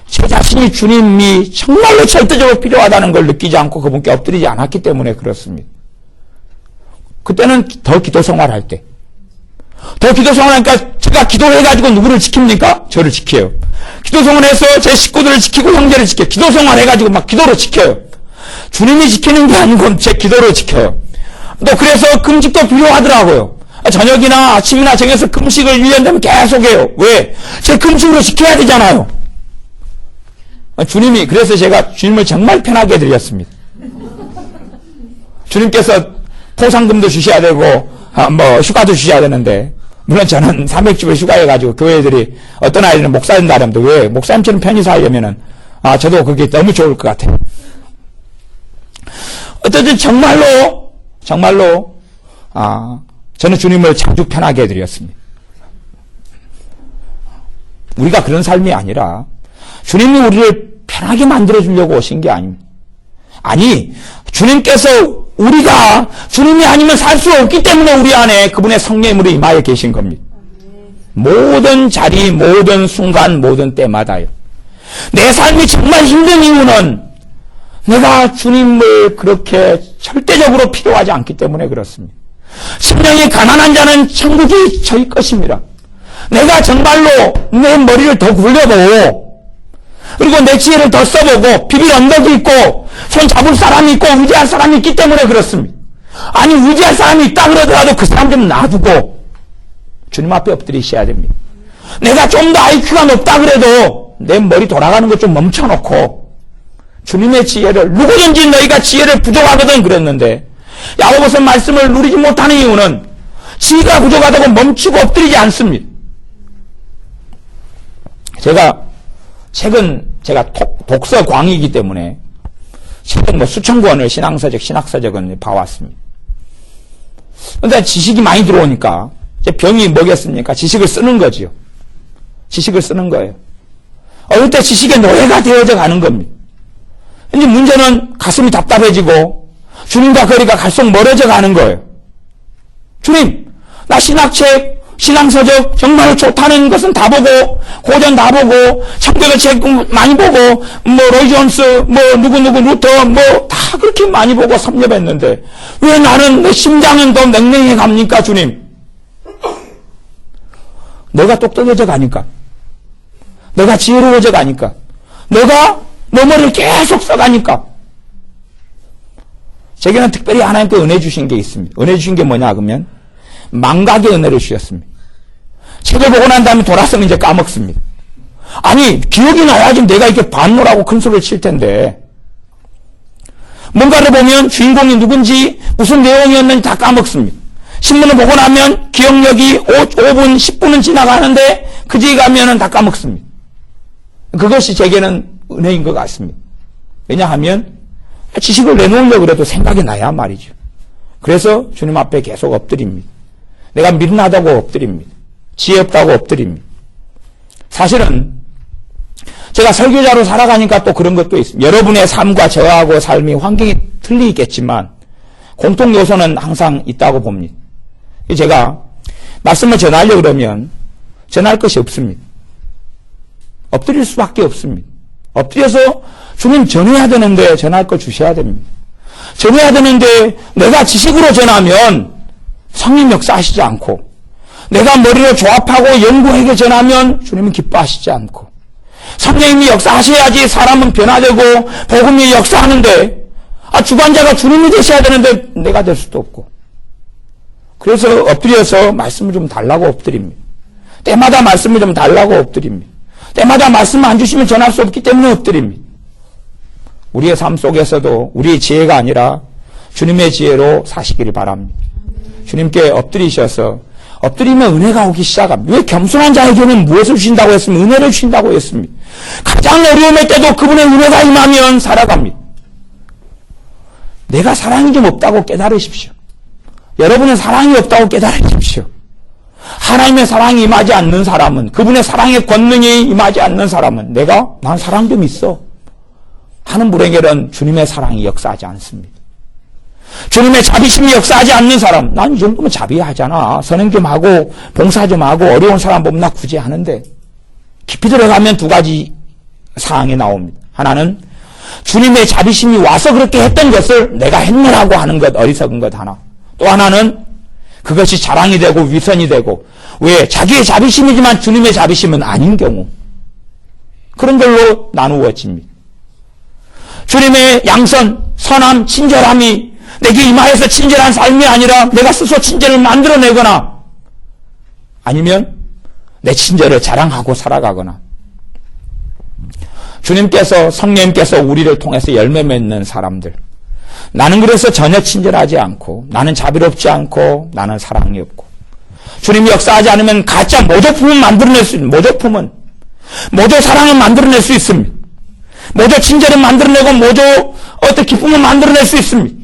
제 자신이 주님이 정말로 절대적으로 필요하다는 걸 느끼지 않고 그분께 엎드리지 않았기 때문에 그렇습니다. 그때는 더 기도 생활할 때 더 기도 생활하니까 제가 기도해가지고 누구를 지킵니까? 저를 지켜요. 기도 생활해서 제 식구들을 지키고 형제를 지켜요. 기도 생활해가지고 막 기도로 지켜요. 주님이 지키는 게 아니고 제 기도로 지켜요. 또 그래서 금식도 필요하더라고요. 저녁이나 아침이나 정해서 금식을 1년 되면 계속 해요. 왜? 제 금식으로 지켜야 되잖아요. 그래서 제가 주님을 정말 편하게 해드렸습니다. 주님께서 포상금도 주셔야 되고, 휴가도 주셔야 되는데, 물론 저는 300주를 휴가해가지고 교회들이 어떤 아이들은 목사님 나름도 왜 목사님처럼 편히 살려면은, 저도 그게 너무 좋을 것 같아요. 어쨌든 정말로, 저는 주님을 자주 편하게 해드렸습니다. 우리가 그런 삶이 아니라, 주님이 우리를 편하게 만들어주려고 오신 게 아닙니다. 아니, 주님께서 우리가 주님이 아니면 살 수 없기 때문에 우리 안에 그분의 성령으로 임하여 계신 겁니다. 모든 자리, 모든 순간, 모든 때마다요. 내 삶이 정말 힘든 이유는 내가 주님을 그렇게 절대적으로 필요하지 않기 때문에 그렇습니다. 심령이 가난한 자는 천국이 저희 것입니다. 내가 정말로 내 머리를 더 굴려보고 그리고 내 지혜를 더 써보고 비빌 언덕이 있고 손 잡을 사람이 있고 의지할 사람이 있기 때문에 그렇습니다. 아니 의지할 사람이 있다 그러더라도 그 사람 좀 놔두고 주님 앞에 엎드리셔야 됩니다. 내가 좀 더 IQ가 높다 그래도 내 머리 돌아가는 것 좀 멈춰놓고 주님의 지혜를 누구든지 너희가 지혜를 부족하거든 그랬는데 야고보서 말씀을 누리지 못하는 이유는 지혜가 부족하다고 멈추고 엎드리지 않습니다. 제가 독서 광이기 때문에 최근 수천 권을 신학서적은 봐왔습니다. 그런데 지식이 많이 들어오니까 제 병이 뭐겠습니까? 지식을 쓰는 거지요. 지식을 쓰는 거예요. 어느 때 지식의 노예가 되어져 가는 겁니다. 이제 문제는 가슴이 답답해지고 주님과 거리가 갈수록 멀어져 가는 거예요. 주님, 나 신학책, 신앙서적 정말 좋다는 것은 다 보고 고전 다 보고 청교도 책 많이 보고 로이 존스 누구 루터 다 그렇게 많이 보고 섭렵했는데 왜 나는 내 심장은 더 맹맹해 갑니까 주님? 너가 똑똑해져 가니까, 너가 지혜로워져 가니까, 너가 너 머리를 계속 써가니까. 제게는 특별히 하나님께 은혜 주신 게 있습니다. 은혜 주신 게 뭐냐 그러면 망각의 은혜를 주셨습니다. 책을 보고 난 다음에 돌아서면 이제 까먹습니다. 아니 기억이 나야지 내가 이렇게 반노라고 큰 소리를 칠 텐데 뭔가를 보면 주인공이 누군지 무슨 내용이었는지 다 까먹습니다. 신문을 보고 나면 기억력이 5분 10분은 지나가는데 그 뒤에 가면은 다 까먹습니다. 그것이 제게는 은혜인 것 같습니다. 왜냐하면 지식을 내놓으려고 그래도 생각이 나야 말이죠. 그래서 주님 앞에 계속 엎드립니다. 내가 미련하다고 엎드립니다. 지혜 없다고 엎드립니다. 사실은 제가 설교자로 살아가니까 또 그런 것도 있습니다. 여러분의 삶과 저하고 삶이 환경이 틀리겠지만 공통 요소는 항상 있다고 봅니다. 제가 말씀을 전하려고 그러면 전할 것이 없습니다. 엎드릴 수밖에 없습니다. 엎드려서 주님 전해야 되는데 전할 거 주셔야 됩니다. 전해야 되는데 내가 지식으로 전하면 성령 역사하시지 않고 내가 머리로 조합하고 연구하게 전하면 주님은 기뻐하시지 않고 성령님이 역사하셔야지 사람은 변화되고 복음이 역사하는데 주관자가 주님이 되셔야 되는데 내가 될 수도 없고 그래서 엎드려서 말씀을 좀 달라고 엎드립니다. 때마다 말씀을 좀 달라고 엎드립니다. 때마다 말씀 안 주시면 전할 수 없기 때문에 엎드립니다. 우리의 삶 속에서도 우리의 지혜가 아니라 주님의 지혜로 사시기를 바랍니다. 주님께 엎드리셔서 엎드리면 은혜가 오기 시작합니다. 왜 겸손한 자에게는 무엇을 주신다고 했으면 은혜를 주신다고 했습니다. 가장 어려움일 때도 그분의 은혜가 임하면 살아갑니다. 내가 사랑이 좀 없다고 깨달으십시오. 여러분의 사랑이 없다고 깨달으십시오. 하나님의 사랑이 임하지 않는 사람은, 그분의 사랑의 권능이 임하지 않는 사람은 난 사랑 좀 있어 하는 분에게는 주님의 사랑이 역사하지 않습니다. 주님의 자비심이 역사하지 않는 사람, 난 이 정도면 자비하잖아. 선행 좀 하고 봉사 좀 하고 어려운 사람 보면 나 굳이 하는데 깊이 들어가면 두 가지 사항이 나옵니다. 하나는 주님의 자비심이 와서 그렇게 했던 것을 내가 했느라고 하는 것, 어리석은 것 하나. 또 하나는 그것이 자랑이 되고 위선이 되고 왜 자기의 자비심이지만 주님의 자비심은 아닌 경우 그런 걸로 나누어집니다. 주님의 양선, 선함, 친절함이 내게 임하여서 친절한 삶이 아니라 내가 스스로 친절을 만들어내거나 아니면 내 친절을 자랑하고 살아가거나 주님께서 성령님께서 우리를 통해서 열매 맺는 사람들 나는 그래서 전혀 친절하지 않고 나는 자비롭지 않고 나는 사랑이 없고 주님이 역사하지 않으면 가짜 모조품은 만들어낼 수 있습니다. 모조 사랑을 만들어낼 수 있습니다. 모조 친절을 만들어내고 모조 어떤 기쁨을 만들어낼 수 있습니다.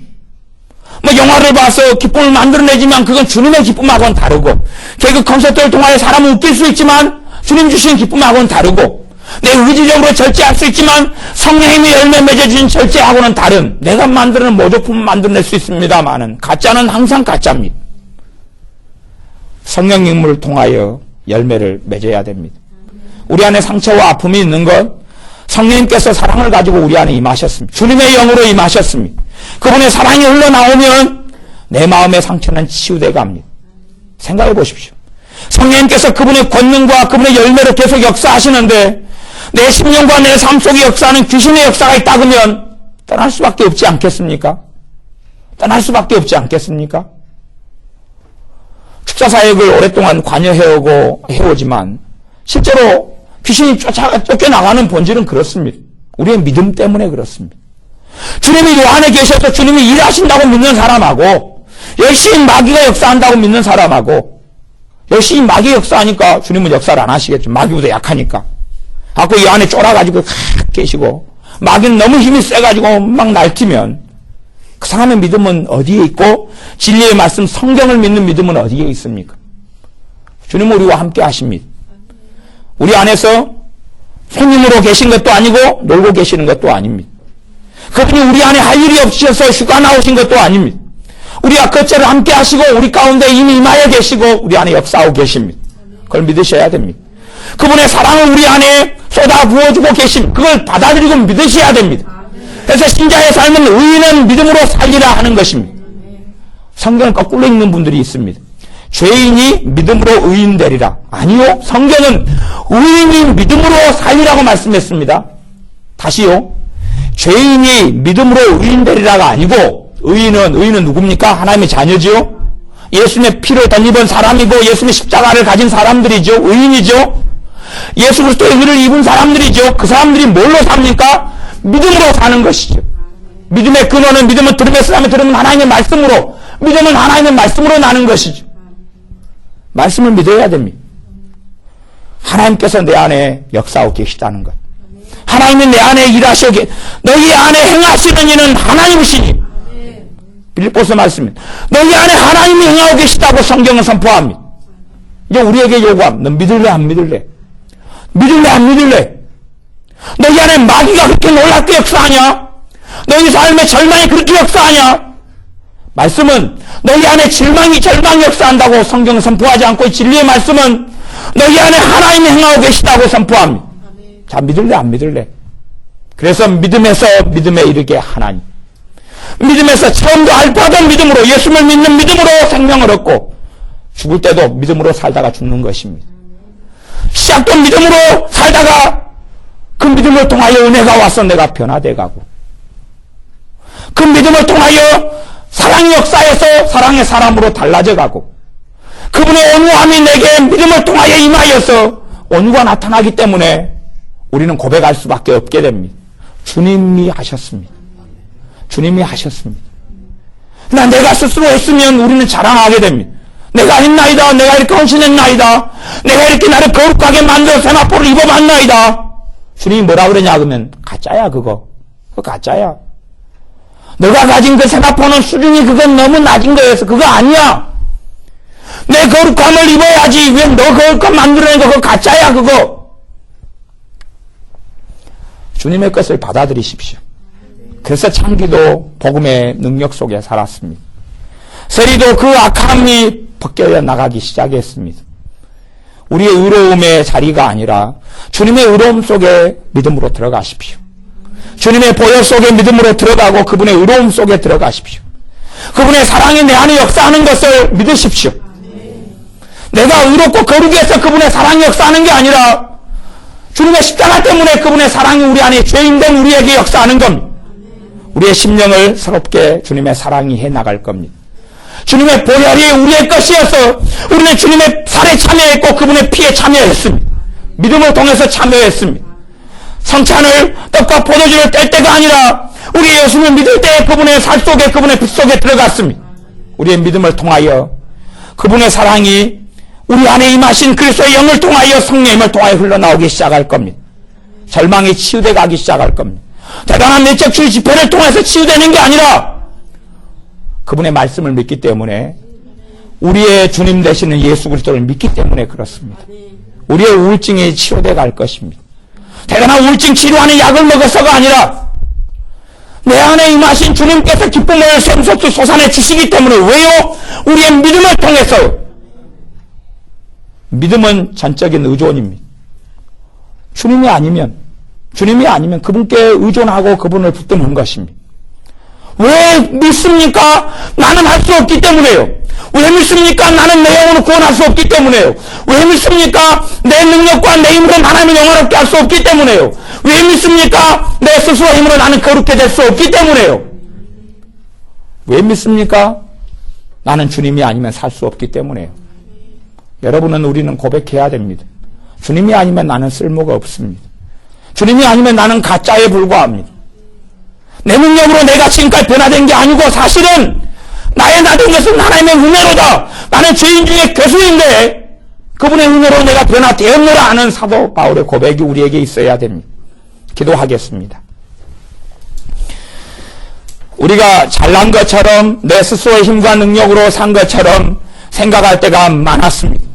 영화를 봐서 기쁨을 만들어내지만 그건 주님의 기쁨하고는 다르고 개그 콘서트를 통하여 사람을 웃길 수 있지만 주님 주신 기쁨하고는 다르고 내 의지적으로 절제할 수 있지만 성령님이 열매 맺어주신 절제하고는 다른 내가 만드는 모조품을 만들어낼 수 있습니다만은 가짜는 항상 가짜입니다. 성령님을 통하여 열매를 맺어야 됩니다. 우리 안에 상처와 아픔이 있는 것 성령님께서 사랑을 가지고 우리 안에 임하셨습니다. 주님의 영으로 임하셨습니다. 그분의 사랑이 흘러나오면 내 마음의 상처는 치유돼 갑니다. 생각해 보십시오. 성령님께서 그분의 권능과 그분의 열매로 계속 역사하시는데 내 심령과 내 삶 속에 역사하는 귀신의 역사가 있다 그러면 떠날 수밖에 없지 않겠습니까? 떠날 수밖에 없지 않겠습니까? 축사사역을 오랫동안 관여해오지만 실제로 귀신이 쫓겨나가는 본질은 그렇습니다. 우리의 믿음 때문에 그렇습니다. 주님이 요 안에 계셔서 주님이 일하신다고 믿는 사람하고 열심히 마귀가 역사한다고 믿는 사람하고 열심히 마귀 역사하니까 주님은 역사를 안 하시겠죠. 마귀보다 약하니까. 자꾸 이 안에 쫄아가지고 계시고 마귀는 너무 힘이 세가지고 막 날뛰면 그 사람의 믿음은 어디에 있고 진리의 말씀 성경을 믿는 믿음은 어디에 있습니까? 주님은 우리와 함께 하십니다. 우리 안에서 손님으로 계신 것도 아니고 놀고 계시는 것도 아닙니다. 그분이 우리 안에 할 일이 없으셔서 휴가 나오신 것도 아닙니다. 우리와 거처를 함께 하시고 우리 가운데 이미 임하여 계시고 우리 안에 역사하고 계십니다. 그걸 믿으셔야 됩니다. 그분의 사랑을 우리 안에 쏟아 부어주고 계십니다. 그걸 받아들이고 믿으셔야 됩니다. 그래서 신자의 삶은 의인은 믿음으로 살리라 하는 것입니다. 성경을 거꾸로 읽는 분들이 있습니다. 죄인이 믿음으로 의인 되리라. 아니요. 성경은 의인이 믿음으로 살리라고 말씀했습니다. 다시요. 죄인이 믿음으로 의인 되리라가 아니고 의인은 누굽니까? 하나님의 자녀지요. 예수님의 피를 덧입은 사람이고 예수님의 십자가를 가진 사람들이죠. 의인이죠. 예수 그리스도의 의를 입은 사람들이죠. 그 사람들이 뭘로 삽니까? 믿음으로 사는 것이죠. 믿음의 근원은 믿음은 들음에서 나면 들음은 하나님의 말씀으로 믿음은 하나님의 말씀으로 나는 것이죠. 말씀을 믿어야 됩니다. 하나님께서 내 안에 역사하고 계시다는 것. 하나님이 내 안에 일하시고 너희 안에 행하시는 이는 하나님이시니 빌립보서 말씀입니다. 너희 안에 하나님이 행하고 계시다고 성경은 선포합니다. 이제 우리에게 요구합니다. 너 믿을래 안 믿을래? 믿을래 안 믿을래? 너희 안에 마귀가 그렇게 놀랍게 역사하냐? 너희 삶의 절망이 그렇게 역사하냐? 말씀은 너희 안에 절망이 역사한다고 성경은 선포하지 않고 진리의 말씀은 너희 안에 하나님이 행하고 계시다고 선포합니다. 자, 믿을래 안 믿을래? 그래서 믿음에서 믿음에 이르게 하나님. 믿음에서 처음도 알바도 믿음으로 예수를 믿는 믿음으로 생명을 얻고 죽을 때도 믿음으로 살다가 죽는 것입니다. 시작도 믿음으로 살다가 그 믿음을 통하여 은혜가 와서 내가 변화돼 가고 그 믿음을 통하여 사랑의 역사에서 사랑의 사람으로 달라져 가고 그분의 온유함이 내게 믿음을 통하여 임하여서 온유가 나타나기 때문에 우리는 고백할 수밖에 없게 됩니다. 주님이 하셨습니다. 주님이 하셨습니다. 나 내가 스스로 했으면 우리는 자랑하게 됩니다. 내가 했나이다. 내가 이렇게 헌신했나이다. 내가 이렇게 나를 거룩하게 만들어 세마포를 입어봤나이다. 주님이 뭐라 그러냐 그러면 가짜야 그거. 그거 가짜야. 너가 가진 그 세마포는 수준이 그건 너무 낮은 거여서 그거 아니야. 내 거룩함을 입어야지. 왜 너 거룩함 만들어낸 거 그거 가짜야 그거. 주님의 것을 받아들이십시오. 그래서 창기도 복음의 능력 속에 살았습니다. 세리도 그 악함이 벗겨져 나가기 시작했습니다. 우리의 의로움의 자리가 아니라 주님의 의로움 속에 믿음으로 들어가십시오. 주님의 보혈 속에 믿음으로 들어가고 그분의 의로움 속에 들어가십시오. 그분의 사랑이 내 안에 역사하는 것을 믿으십시오. 내가 의롭고 거룩히 해서 그분의 사랑이 역사하는 게 아니라 주님의 십자가 때문에 그분의 사랑이 우리 안에 죄인된 우리에게 역사하는 겁니다. 우리의 심령을 새롭게 주님의 사랑이 해나갈 겁니다. 주님의 보혈이 우리의 것이어서 우리는 주님의 살에 참여했고 그분의 피에 참여했습니다. 믿음을 통해서 참여했습니다. 성찬을 떡과 포도주를 뗄 때가 아니라 우리 예수를 믿을 때 그분의 살 속에 그분의 빛 속에 들어갔습니다. 우리의 믿음을 통하여 그분의 사랑이 우리 안에 임하신 그리스도의 영을 통하여 성령님을 통하여 흘러나오기 시작할 겁니다. 절망이 치유돼 가기 시작할 겁니다. 대단한 내적 주의 집회를 통해서 치유되는 게 아니라 그분의 말씀을 믿기 때문에 우리의 주님 되시는 예수 그리스도를 믿기 때문에 그렇습니다. 우리의 우울증이 치료돼 갈 것입니다. 대단한 우울증 치료하는 약을 먹어서가 아니라 내 안에 임하신 주님께서 기쁨을 샘솟이 솟아내 주시기 때문에 왜요? 우리의 믿음을 통해서 믿음은 전적인 의존입니다. 주님이 아니면 그분께 의존하고 그분을 붙드는 것입니다. 왜 믿습니까? 나는 할 수 없기 때문에요. 왜 믿습니까? 나는 내 영으로 구원할 수 없기 때문에요. 왜 믿습니까? 내 능력과 내 힘으로 하나님을 영화롭게 할 수 없기 때문에요. 왜 믿습니까? 내 스스로 힘으로 나는 거룩게 될 수 없기 때문에요. 왜 믿습니까? 나는 주님이 아니면 살 수 없기 때문에요. 여러분은 우리는 고백해야 됩니다. 주님이 아니면 나는 쓸모가 없습니다. 주님이 아니면 나는 가짜에 불과합니다. 내 능력으로 내가 지금까지 변화된 게 아니고 사실은 나의 나된 것은 하나님의 은혜로다. 나는 죄인 중에 괴수인데 그분의 은혜로 내가 변화되었노라 하는 사도 바울의 고백이 우리에게 있어야 됩니다. 기도하겠습니다. 우리가 잘난 것처럼 내 스스로의 힘과 능력으로 산 것처럼 생각할 때가 많았습니다.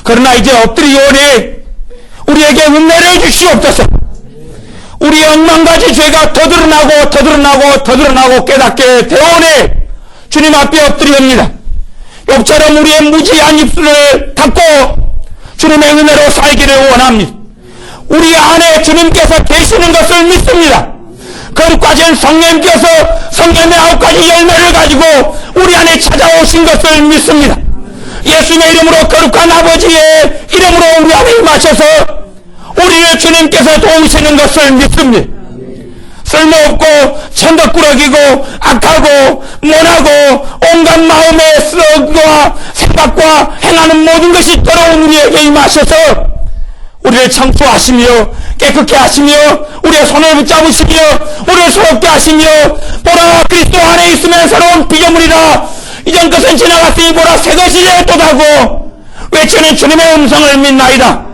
그러나 이제 엎드리오니 우리에게 은혜를 주시옵소서. 우리의 억만가지 죄가 더 드러나고 깨닫게 되오니 주님 앞에 엎드리옵니다. 욥처럼 우리의 무지한 입술을 닫고 주님의 은혜로 살기를 원합니다. 우리 안에 주님께서 계시는 것을 믿습니다. 거룩하신 성령님께서 성령의 9가지 열매를 가지고 우리 안에 찾아오신 것을 믿습니다. 예수님의 이름으로 거룩한 아버지의 이름으로 우리 안에 임하셔서 우리를 주님께서 도우시는 것을 믿습니다. 쓸모없고 천덕꾸러기고 악하고 모나고 온갖 마음의 썩과 생각과 행하는 모든 것이 더러운 우리에게 임하셔서 우리를 청소하시며 깨끗게 하시며 우리의 손을 붙잡으시며 우리를 새롭게 하시며 보라 그리스도 안에 있으면 새로운 피조물이라 이전 것은 지나갔으니 보라 새것이 되었도다고 외치는 주님의 음성을 믿나이다.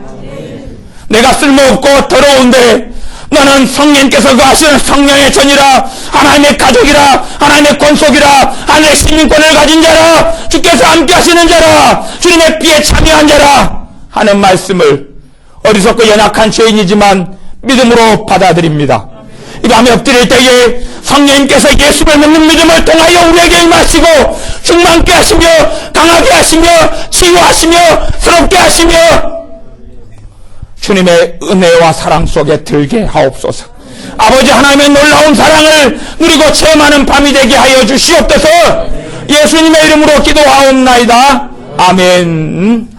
내가 쓸모없고 더러운데 너는 성령께서 거하시는 성령의 전이라 하나님의 가족이라 하나님의 권속이라 하나님의 시민권을 가진 자라 주께서 함께 하시는 자라 주님의 피에 참여한 자라 하는 말씀을 어리석고 연약한 죄인이지만 믿음으로 받아들입니다. 이 밤에 엎드릴 때에 성령님께서 예수를 믿는 믿음을 통하여 우리에게 임하시고 충만케 하시며 강하게 하시며 치유하시며 새롭게 하시며 주님의 은혜와 사랑 속에 들게 하옵소서. 아버지 하나님의 놀라운 사랑을 누리고 체험하는 밤이 되게 하여 주시옵소서. 예수님의 이름으로 기도하옵나이다. 아멘.